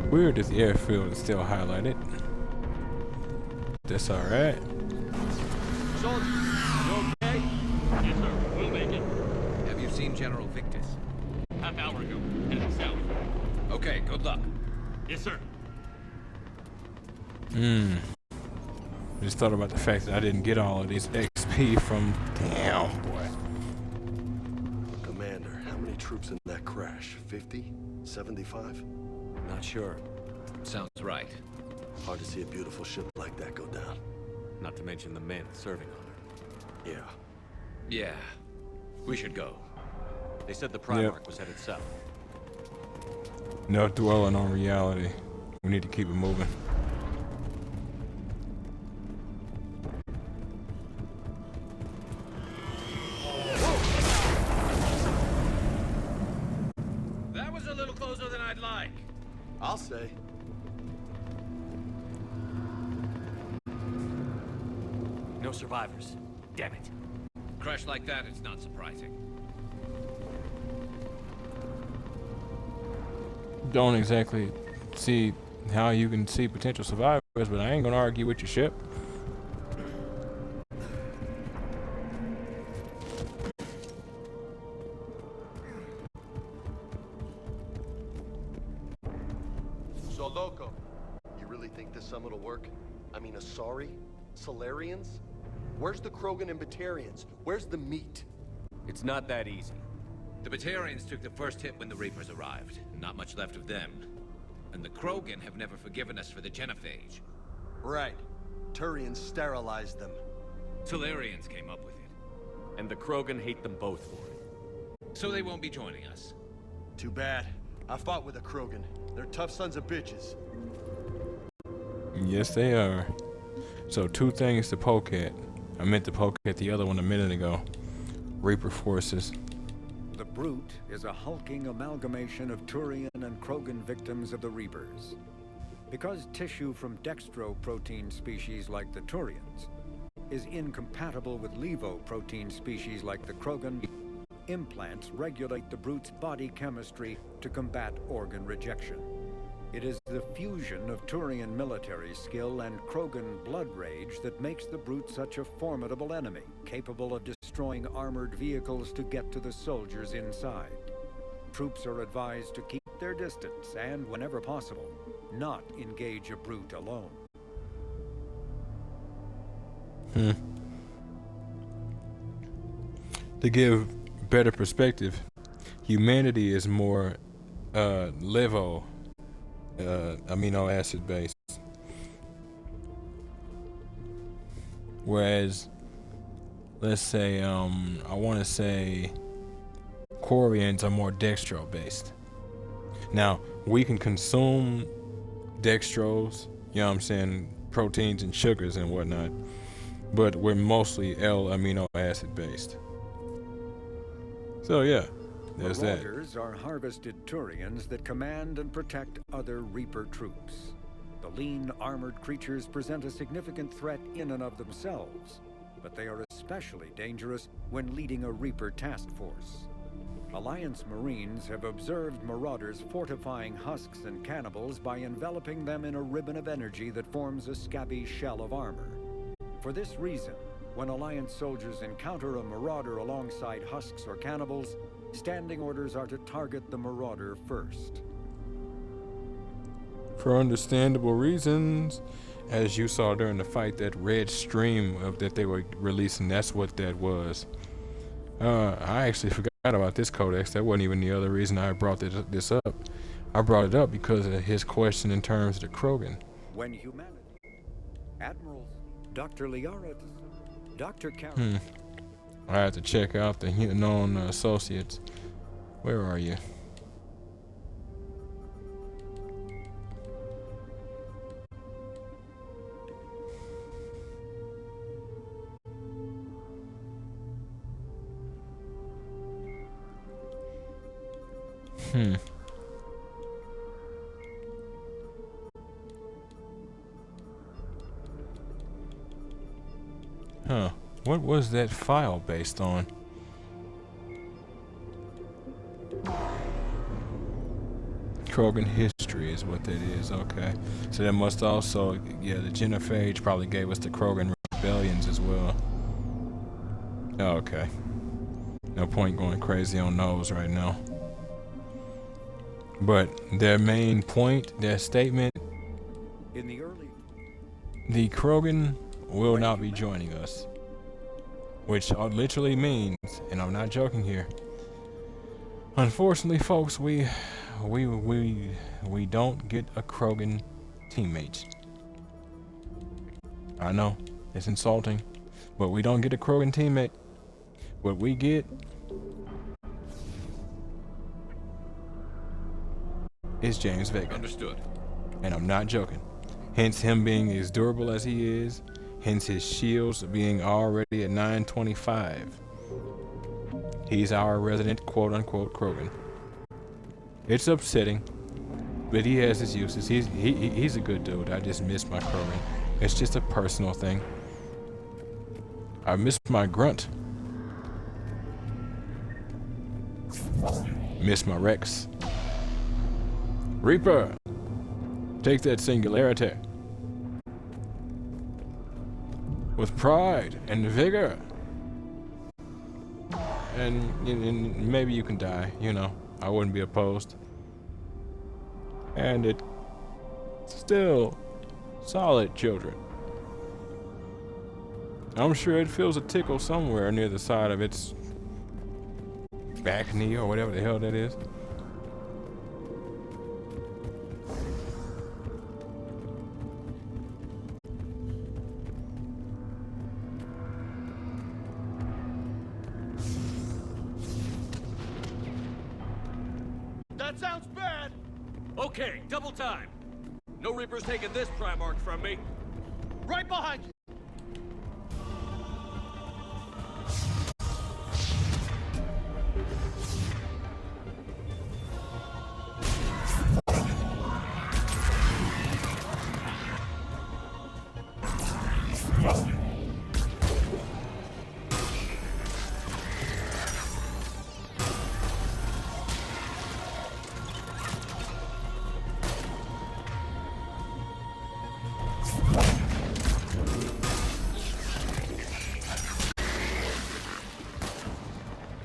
Weird that the airfield is still highlighted. That's alright. Soldier, you okay? Yes, sir. We'll make it. Have you seen General Victus? Half hour ago. Headed south. Okay, good luck. Yes, sir. Just thought about the fact that I didn't get all of these XP from... Damn, boy. Commander, how many troops in that crash? 50? 75? Not sure. Sounds right. Hard to see a beautiful ship like that go down. Not to mention the men serving on her. Yeah. Yeah. We should go. They said the Primarch was headed south. No dwelling on reality. We need to keep it moving. That was a little closer than I'd like. I'll say. No survivors. Damn it. Crash like that, it's not surprising. Don't exactly see how you can see potential survivors, but I ain't gonna argue with your ship. So, Loco, you really think this summit will work? I mean, Asari? Solarians? Where's the Krogan and Batarians? Where's the meat? It's not that easy. The Batarians took the first hit when the Reapers arrived. Not much left of them. And the Krogan have never forgiven us for the genophage. Right. Turians sterilized them. Solarians came up with it. And the Krogan hate them both for it. So they won't be joining us. Too bad. I fought with a Krogan. They're tough sons of bitches. Yes, they are. So 2 things to poke at. I meant to poke at the other one a minute ago. Reaper forces. The Brute is a hulking amalgamation of Turian and Krogan victims of the Reapers. Because tissue from dextroprotein species like the Turians is incompatible with levoprotein species like the Krogan, implants regulate the Brute's body chemistry to combat organ rejection. It is the fusion of Turian military skill and Krogan blood rage that makes the Brute such a formidable enemy, capable of destroying armored vehicles to get to the soldiers inside. Troops are advised to keep their distance and, whenever possible, not engage a Brute alone. To give better perspective, humanity is more levo amino acid based, whereas let's say I want to say Quarians are more dextro based. Now we can consume dextrose, you know what I'm saying, proteins and sugars and whatnot, but we're mostly L amino acid based. So yeah, there's that. Marauders are harvested Turians that command and protect other Reaper troops. The lean, armored creatures present a significant threat in and of themselves, but they are especially dangerous when leading a Reaper task force. Alliance Marines have observed Marauders fortifying husks and cannibals by enveloping them in a ribbon of energy that forms a scabby shell of armor. For this reason, when Alliance soldiers encounter a Marauder alongside husks or cannibals, standing orders are to target the Marauder first. For understandable reasons. as you saw during the fight, that red stream of that they were releasing, that's what that was. I actually forgot about this codex. That wasn't even the other reason I brought this up. I brought it up because of his question in terms of the Krogan. When humanity, Admiral Dr. Liara, Dr. Karen. I have to check out the known associates. Where are you? Huh. What was that file based on? Krogan history is what that is. Okay. So that must also, yeah, the genophage probably gave us the Krogan rebellions as well. Okay. No point going crazy on those right now. But their main point, their statement, In the early... the Krogan will not be joining us. Which literally means, and I'm not joking here, unfortunately folks, we don't get a Krogan teammate. I know, it's insulting, but we don't get a Krogan teammate. What we get is James Vega. Understood. And I'm not joking. Hence him being as durable as he is, hence his shields being already at 925. He's our resident quote-unquote Krogan. It's upsetting, but he has his uses. He's a good dude. I just miss my Krogan. It's just a personal thing. I miss my Grunt. Miss my Rex. Reaper, take that singularity with pride and vigor, and maybe you can die. You know, I wouldn't be opposed. And it's still solid, children. I'm sure it feels a tickle somewhere near the side of its back knee or whatever the hell that is. That sounds bad! Okay, double time. No Reaper's taking this Primarch from me. Right behind you!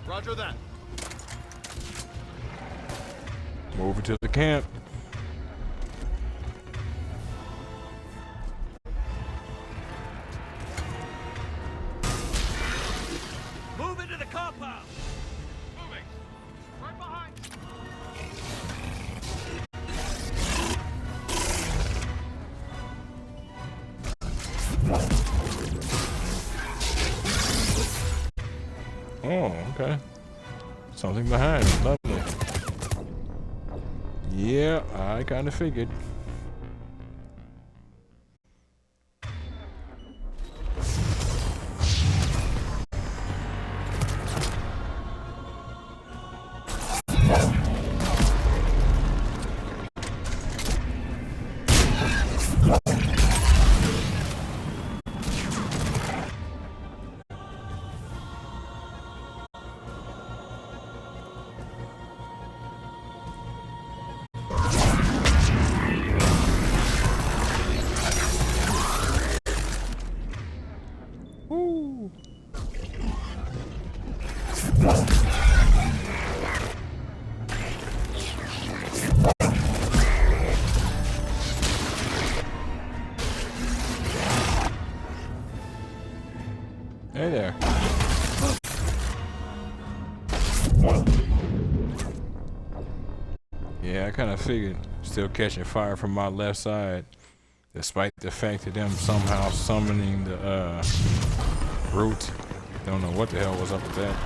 Roger that. Over to the camp. Move into the compound! Moving! Right behind! Oh, okay. Something behind it. Lovely. Yeah, I kind of figured. Hey there. Yeah, I kind of figured. Still catching fire from my left side, despite the fact that them somehow summoning the brute. Don't know what the hell was up with that.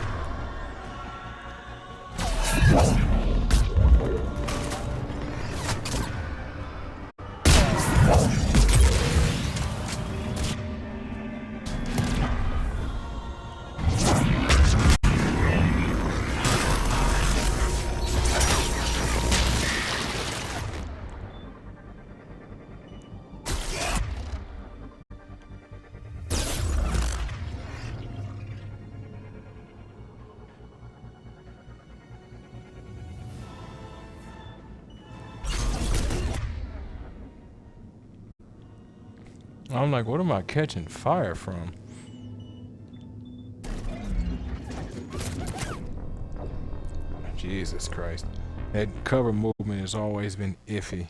I'm like, what am I catching fire from? Jesus Christ. That cover movement has always been iffy.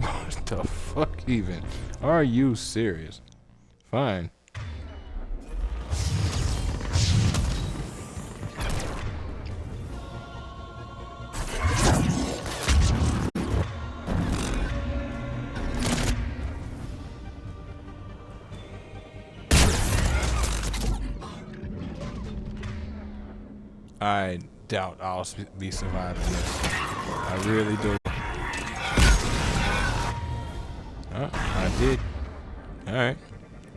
What the fuck even? Are you serious? Fine. I doubt I'll be surviving this. I really do. I did. Alright.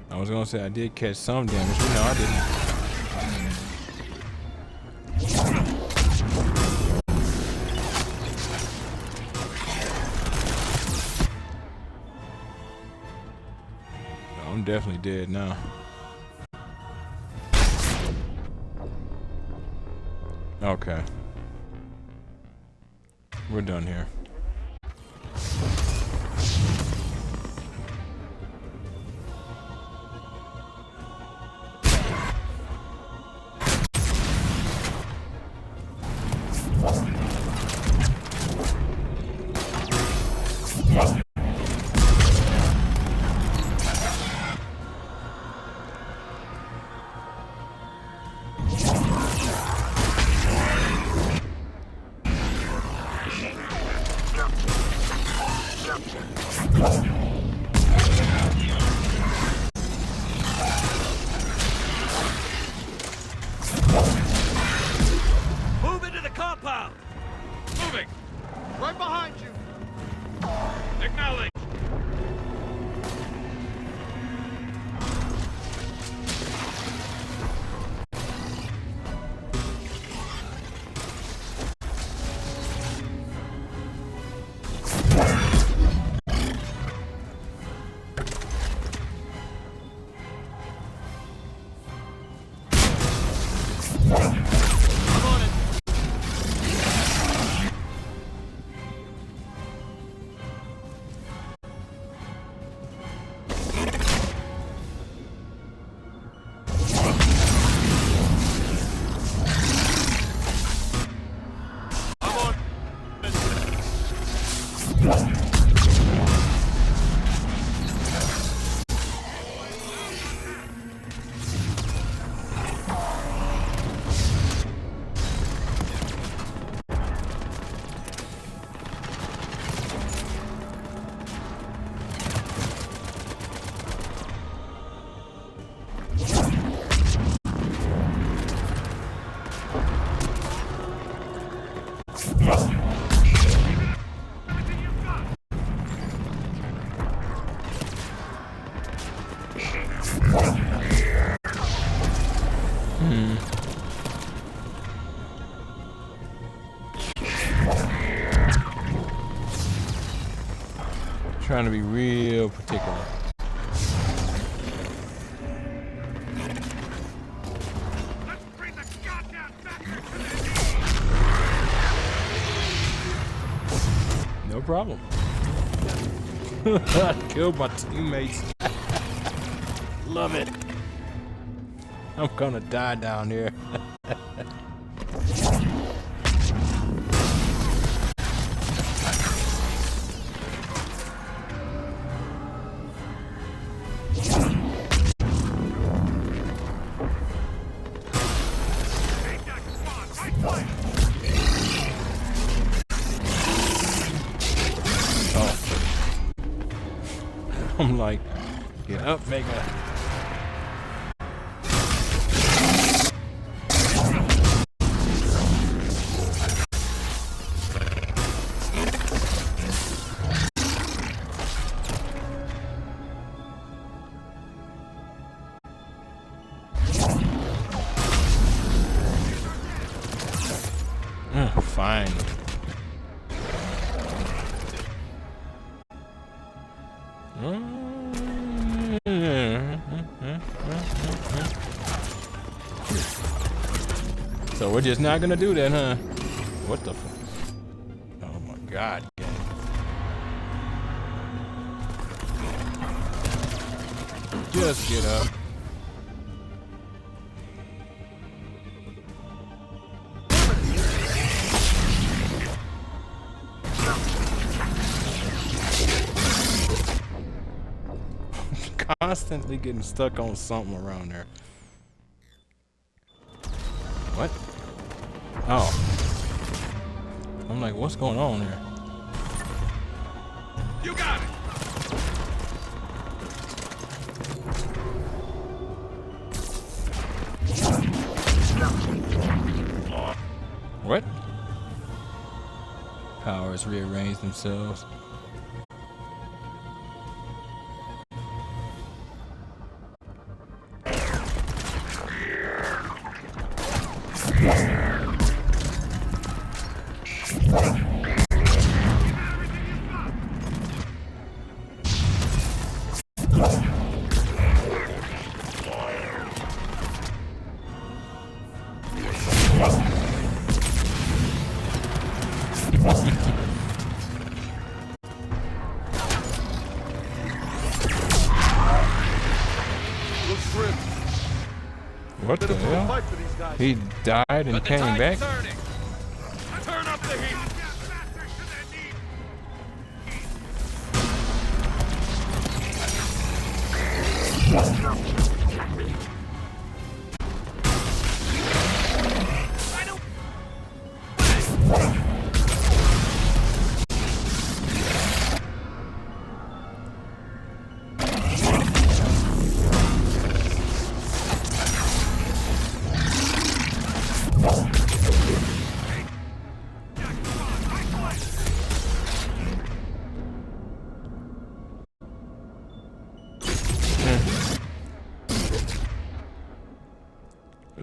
I was gonna say I did catch some damage, but no, I didn't. I'm definitely dead now. Okay. We're done here. Move into the compound! Moving! Right behind you! Acknowledge! Trying to be real particular. No problem. I killed my teammates. Love it. I'm gonna die down here. I'm like, get up, Mega. Fine. So we're just not gonna do that, huh? What the fuck? Oh my god. Just get up. Constantly getting stuck on something around there. What? Oh. I'm like, what's going on there? You got it. What? Powers rearrange themselves. What the hell? He died and came back? Turn up the heat.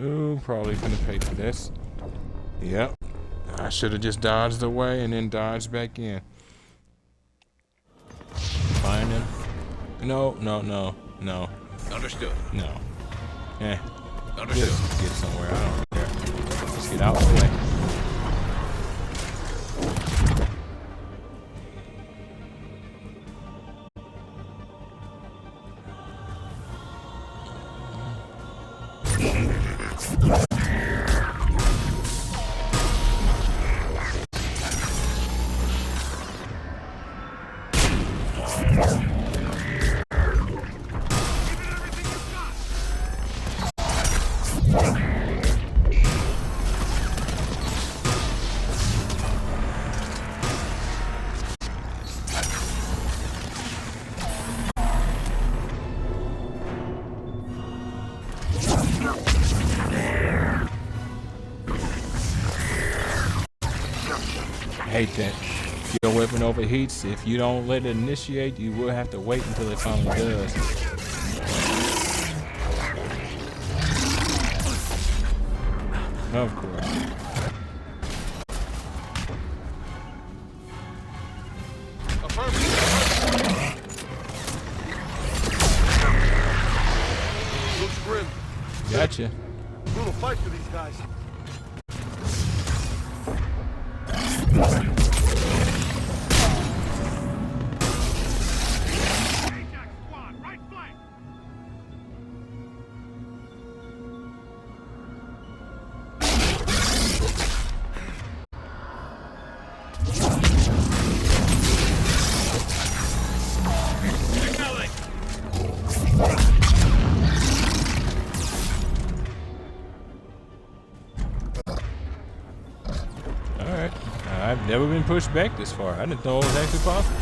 Ooh, probably gonna pay for this. Yep. I should have just dodged away and then dodged back in. Find him. No. Understood. No. Understood. Just get somewhere. I don't care. Just get out of the way. Hate that. Your weapon overheats. If you don't let it initiate, you will have to wait until it finally does. Of course. Looks grim. Gotcha. Brutal fight for these guys. Never been pushed back this far. I didn't know it was actually possible.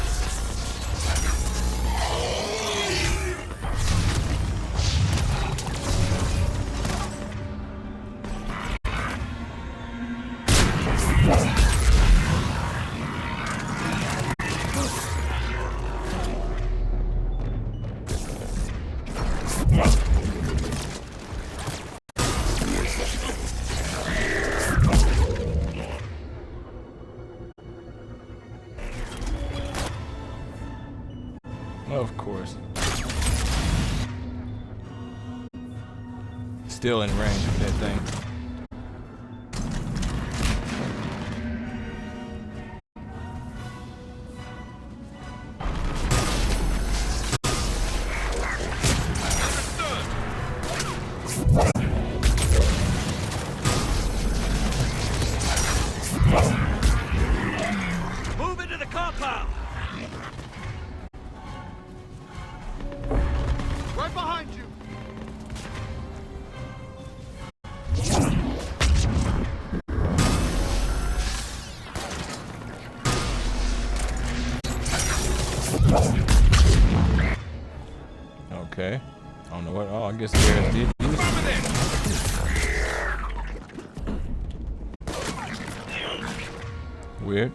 Of course. Still in range of that thing. Move into the compound! Right behind you! Okay. I don't know what. Oh, I guess the bears did use it. Weird.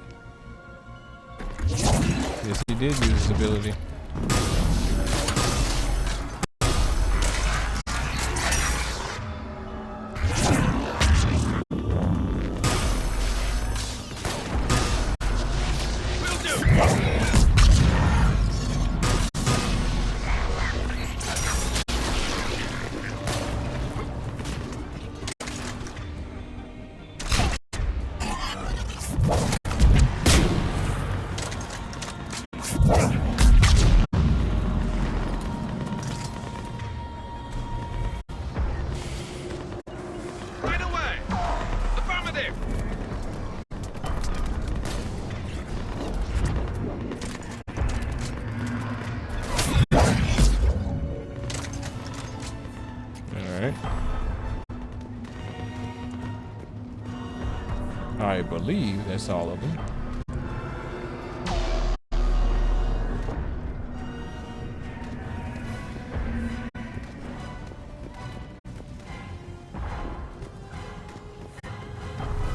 Yes, he did use his ability. Right away! Affirmative! Alright. I believe that's all of them.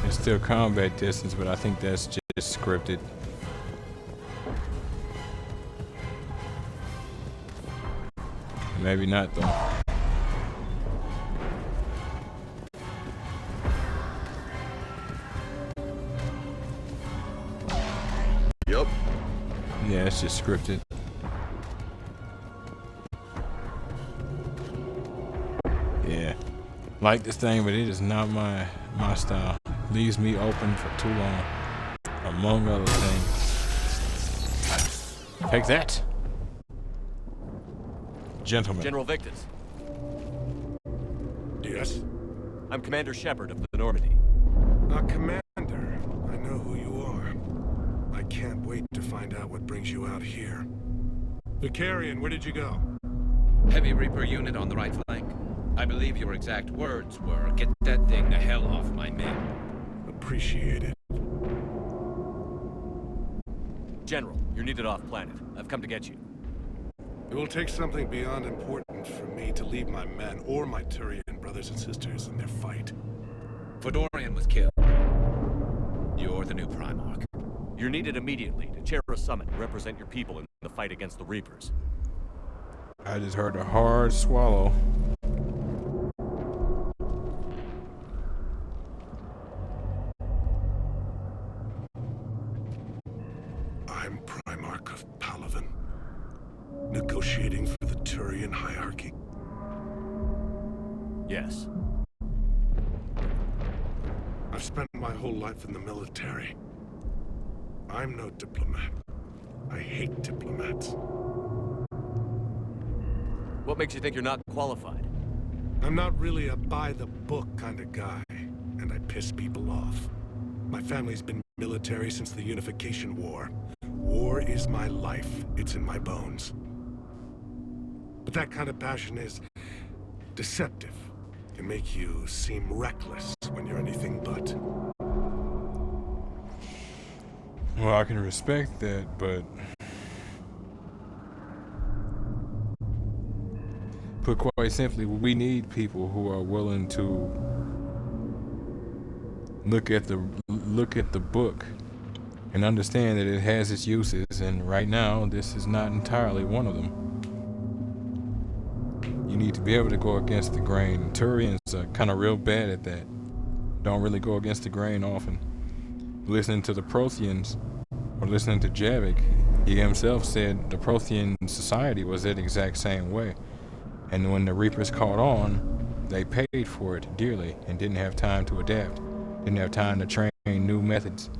It's still combat distance, but I think that's just scripted. Maybe not though. Yup. Yeah, it's just scripted. Yeah. Like this thing, but it is not my style. Leaves me open for too long. Among other things. Take that. Gentlemen. General Victus. Yes? I'm Commander Shepard of the Normandy. Commander, I know who you are. I can't wait to find out what brings you out here. Vicarian, where did you go? Heavy Reaper unit on the right flank. I believe your exact words were, "Get that thing the hell off my men." Appreciate it. General, you're needed off planet. I've come to get you. It will take something beyond important for me to leave my men or my Turian brothers and sisters in their fight. Fedorian was killed. You're the new Primarch. You're needed immediately to chair a summit and represent your people in the fight against the Reapers. I just heard a hard swallow. I'm Primarch of Palaven, negotiating for the Turian hierarchy. Yes. I've spent my whole life in the military. I'm no diplomat. I hate diplomats. What makes you think you're not qualified? I'm not really a by-the-book kind of guy, and I piss people off. My family's been military since the Unification War. War is my life. It's in my bones. But that kind of passion is deceptive. It can make you seem reckless when you're anything but. Well, I can respect that, but put quite simply, we need people who are willing to look at the book and understand that it has its uses, and right now this is not entirely one of them. You need to be able to go against the grain. Turians are kind of real bad at that. Don't really go against the grain often. Listening to the Protheans, or listening to Javik, he himself said the Prothean society was that exact same way. And when the Reapers caught on, they paid for it dearly and didn't have time to adapt. Didn't have time to train new methods.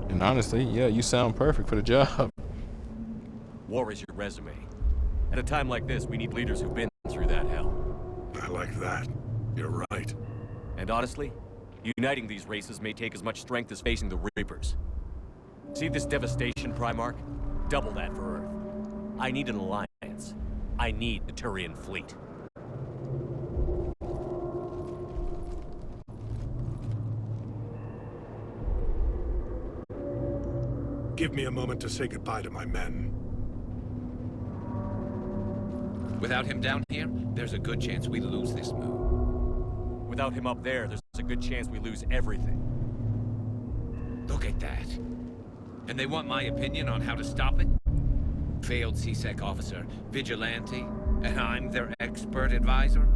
And honestly, yeah, you sound perfect for the job. War is your resume. At a time like this, we need leaders who've been through that hell. I like that. You're right. And honestly, uniting these races may take as much strength as facing the Reapers. See this devastation, Primarch? Double that for Earth. I need an alliance. I need the Turian fleet. Give me a moment to say goodbye to my men. Without him down here, there's a good chance we lose this move. Without him up there, there's a good chance we lose everything. Look at that. And they want my opinion on how to stop it? Failed CSEC officer, vigilante, and I'm their expert advisor?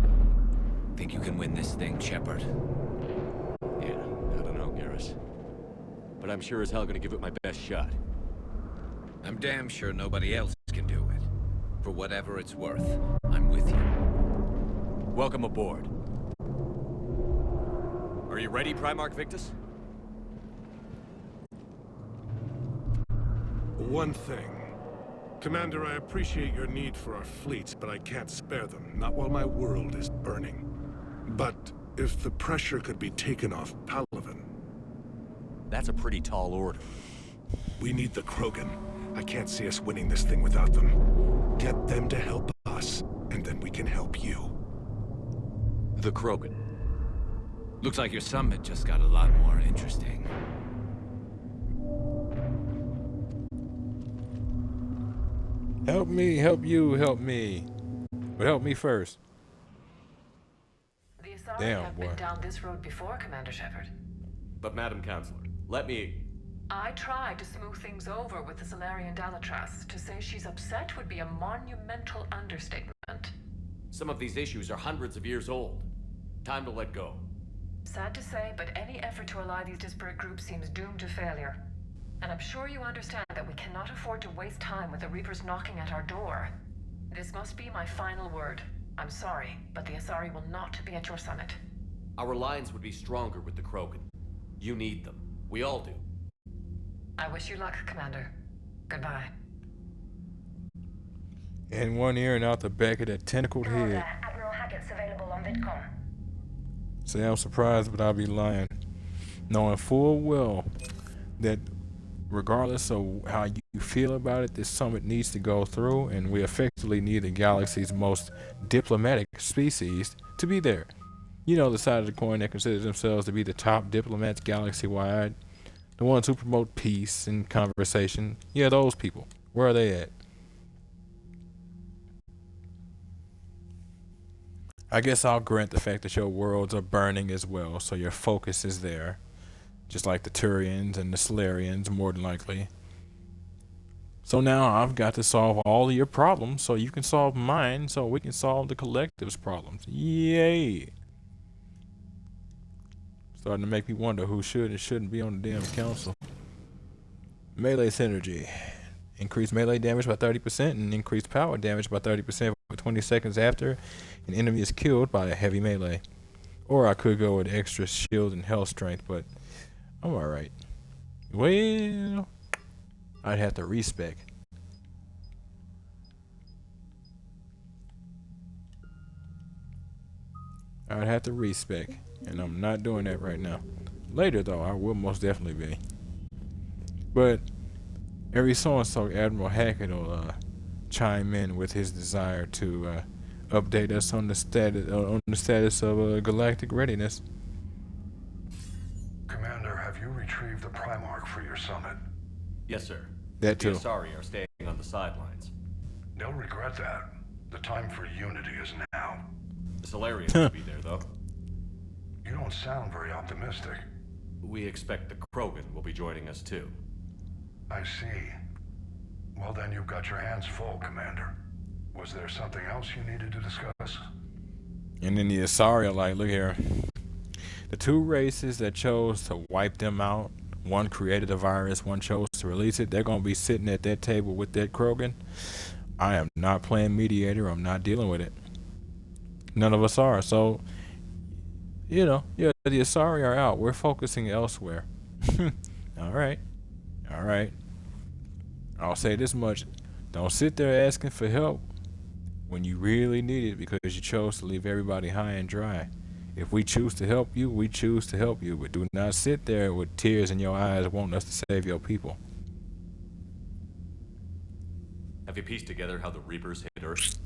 Think you can win this thing, Shepard? Yeah, I don't know, Garrus. But I'm sure as hell gonna give it my best shot. I'm damn sure nobody else can do it. For whatever it's worth, I'm with you. Welcome aboard. Are you ready, Primarch Victus? One thing. Commander, I appreciate your need for our fleets, but I can't spare them, not while my world is burning. But if the pressure could be taken off Palaven... That's a pretty tall order. We need the Krogan. I can't see us winning this thing without them. Get them to help us, and then we can help you. The Krogan. Looks like your summit just got a lot more interesting. Help me, help you, help me. But help me first. The Asari Damn, have boy. been down this road before, Commander Shepard. But Madam Counselor, let me... I tried to smooth things over with the Solarian Dalatras. To say she's upset would be a monumental understatement. Some of these issues are hundreds of years old. Time to let go. Sad to say, but any effort to ally these disparate groups seems doomed to failure. And I'm sure you understand that we cannot afford to waste time with the Reapers knocking at our door. This must be my final word. I'm sorry, but the Asari will not be at your summit. Our alliance would be stronger with the Krogan. You need them. We all do. I wish you luck, Commander. Goodbye. In one ear and out the back of that tentacled head. Admiral Hackett's available on VidCom. Say I'm surprised, but I'll be lying. Knowing full well that regardless of how you feel about it, this summit needs to go through, and we effectively need the galaxy's most diplomatic species to be there. You know, the side of the coin that considers themselves to be the top diplomats galaxy-wide. The ones who promote peace and conversation. Yeah, those people. Where are they at? I guess I'll grant the fact that your worlds are burning as well, so your focus is there. Just like the Turians and the Solarians, more than likely. So now I've got to solve all of your problems so you can solve mine, so we can solve the collective's problems. Yay! Starting to make me wonder who should and shouldn't be on the damn council. Melee synergy. Increase melee damage by 30% and increase power damage by 30% for 20 seconds after an enemy is killed by a heavy melee. Or I could go with extra shield and health strength, but I'm alright. Well, I'd have to respec. I'd have to respec, and I'm not doing that right now. Later, though, I will most definitely be. But every so and so, Admiral Hackett will chime in with his desire to update us on the status of galactic readiness. Primarch for your summit? Yes, sir. That The too. Asari are staying on the sidelines. They'll regret that. The time for unity is now. The Solarians will be there, though. You don't sound very optimistic. We expect the Krogan will be joining us, too. I see. Well, then you've got your hands full, Commander. Was there something else you needed to discuss? And then the Asari are like, look here. The two races that chose to wipe them out, one created a virus, one chose to release it, they're going to be sitting at that table with that Krogan. I am not playing mediator. I'm not dealing with it. None of us are. So, you know, yeah, the Asari are out. We're focusing elsewhere. All right. All right. I'll say this much. Don't sit there asking for help when you really need it because you chose to leave everybody high and dry. If we choose to help you, we choose to help you. But do not sit there with tears in your eyes wanting us to save your people. Have you pieced together how the Reapers hit Earth?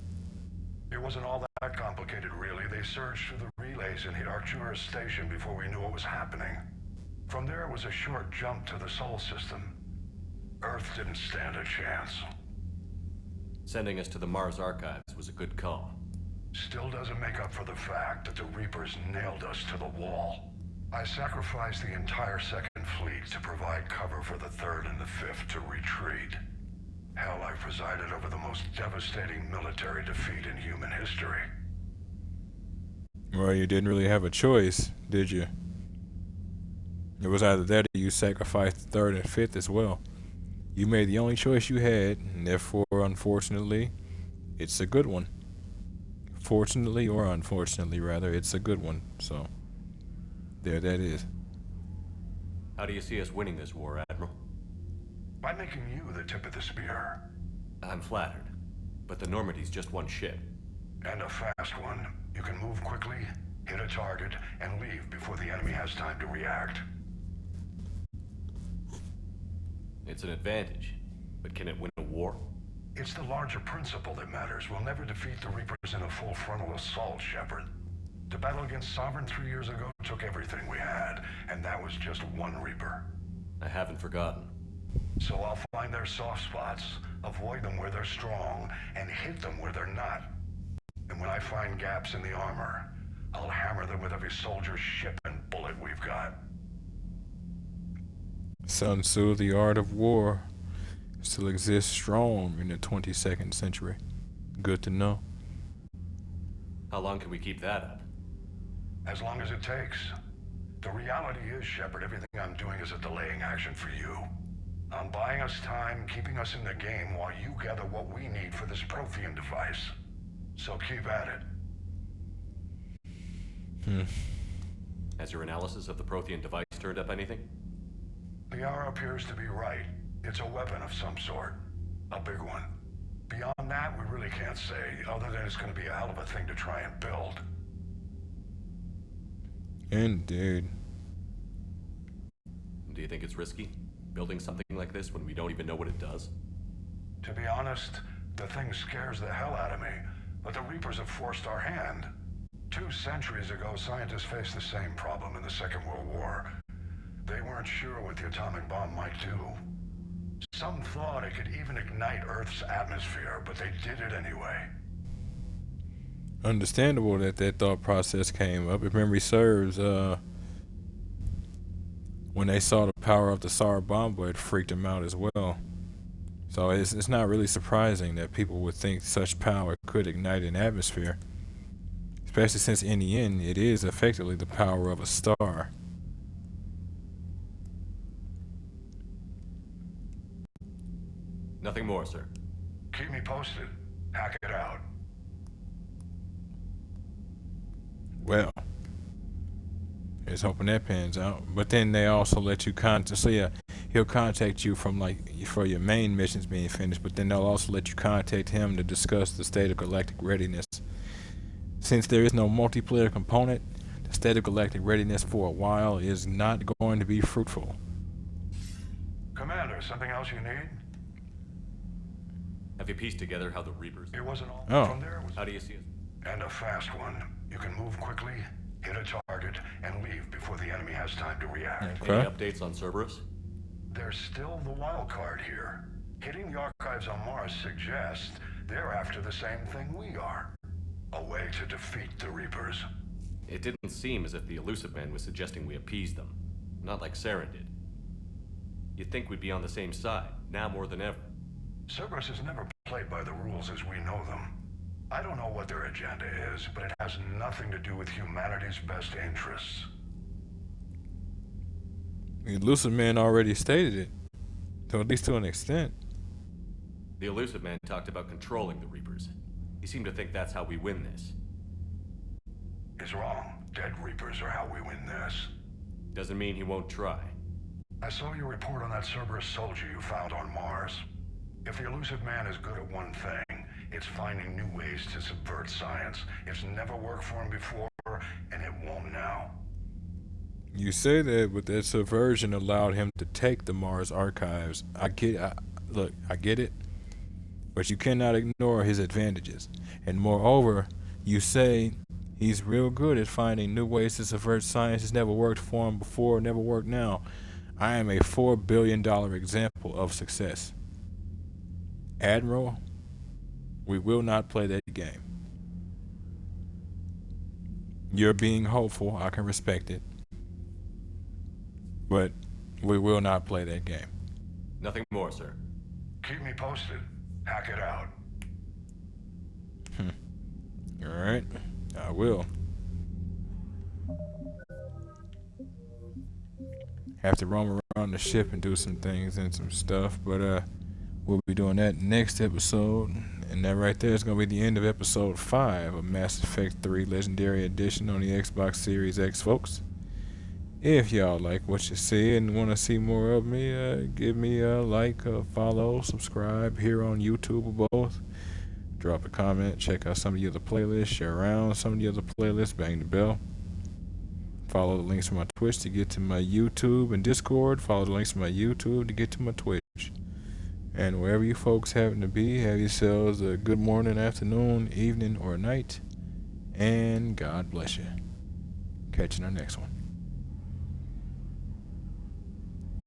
It wasn't all that complicated, really. They surged through the relays and hit Arcturus Station before we knew what was happening. From there, it was a short jump to the Sol system. Earth didn't stand a chance. Sending us to the Mars Archives was a good call. Still doesn't make up for the fact that the Reapers nailed us to the wall. I sacrificed the entire Second Fleet to provide cover for the Third and the Fifth to retreat. Hell, I presided over the most devastating military defeat in human history. Well, you didn't really have a choice, did you? It was either that or you sacrificed the Third and Fifth as well. You made the only choice you had, and therefore, unfortunately, it's a good one. Fortunately or unfortunately, rather, it's a good one. So, there that is. How do you see us winning this war, Admiral? By making you the tip of the spear. I'm flattered, but the Normandy's just one ship. And a fast one. You can move quickly, hit a target, and leave before the enemy has time to react. It's an advantage, but can it win a war? It's the larger principle that matters. We'll never defeat the Reapers in a full frontal assault, Shepard. The battle against Sovereign 3 years ago took everything we had, and that was just one Reaper. I haven't forgotten. So I'll find their soft spots, avoid them where they're strong, and hit them where they're not. And when I find gaps in the armor, I'll hammer them with every soldier, ship, and bullet we've got. Sun Tzu, the art of war, still exists strong in the 22nd century. Good to know. How long can we keep that up? As long as it takes. The reality is, Shepard, everything I'm doing is a delaying action for you. I'm buying us time, keeping us in the game while you gather what we need for this Prothean device. So keep at it. Has your analysis of the Prothean device turned up anything? Liara appears to be right. It's a weapon of some sort. A big one. Beyond that, we really can't say, other than it's going to be a hell of a thing to try and build. Indeed. Do you think it's risky, building something like this when we don't even know what it does? To be honest, the thing scares the hell out of me, but the Reapers have forced our hand. 2 centuries ago, scientists faced the same problem in the Second World War. They weren't sure what the atomic bomb might do. Some thought it could even ignite Earth's atmosphere, but they did it anyway. Understandable that that thought process came up. If memory serves, when they saw the power of the Tsar Bomba, it freaked them out as well. So it's not really surprising that people would think such power could ignite an atmosphere. Especially since in the end, it is effectively the power of a star. Nothing more, sir. Keep me posted. Hack it out. Well, here's hoping that pans out. But then they also let you contact. So yeah, he'll contact you from for your main missions being finished. But then they'll also let you contact him to discuss the state of galactic readiness. Since there is no multiplayer component, the state of galactic readiness for a while is not going to be fruitful. Commander, something else you need? Have you pieced together how the Reapers... It wasn't all from there. How do you see it? And a fast one. You can move quickly, hit a target, and leave before the enemy has time to react. Okay. Any updates on Cerberus? There's still the wild card here. Hitting the archives on Mars suggests they're after the same thing we are. A way to defeat the Reapers. It didn't seem as if the Elusive Man was suggesting we appease them. Not like Saren did. You'd think we'd be on the same side, now more than ever. Cerberus has never played by the rules as we know them. I don't know what their agenda is, but it has nothing to do with humanity's best interests. The Elusive Man already stated it, to at least to an extent. The Elusive Man talked about controlling the Reapers. He seemed to think that's how we win this. He's wrong. Dead Reapers are how we win this. Doesn't mean he won't try. I saw your report on that Cerberus soldier you found on Mars. If the Elusive Man is good at one thing, it's finding new ways to subvert science. It's never worked for him before, and it won't now. You say that, but that subversion allowed him to take the Mars archives. I get it, but you cannot ignore his advantages. And moreover, you say he's real good at finding new ways to subvert science. It's never worked for him before, never worked now. I am a $4 billion example of success. Admiral, we will not play that game. You're being hopeful, I can respect it. But we will not play that game. Nothing more, sir. Keep me posted. Hack it out. Alright, I will. Have to roam around the ship and do some things and some stuff, but we'll be doing that next episode. And that right there is going to be the end of episode 5 of Mass Effect 3 Legendary Edition on the Xbox Series X, folks. If y'all like what you see and want to see more of me, give me a like, a follow, subscribe here on YouTube or both. Drop a comment, check out some of the other playlists, share around some of the other playlists, bang the bell. Follow the links from my Twitch to get to my YouTube and Discord. Follow the links from my YouTube to get to my Twitch. And wherever you folks happen to be, have yourselves a good morning, afternoon, evening, or night. And God bless you. Catch you in the next one.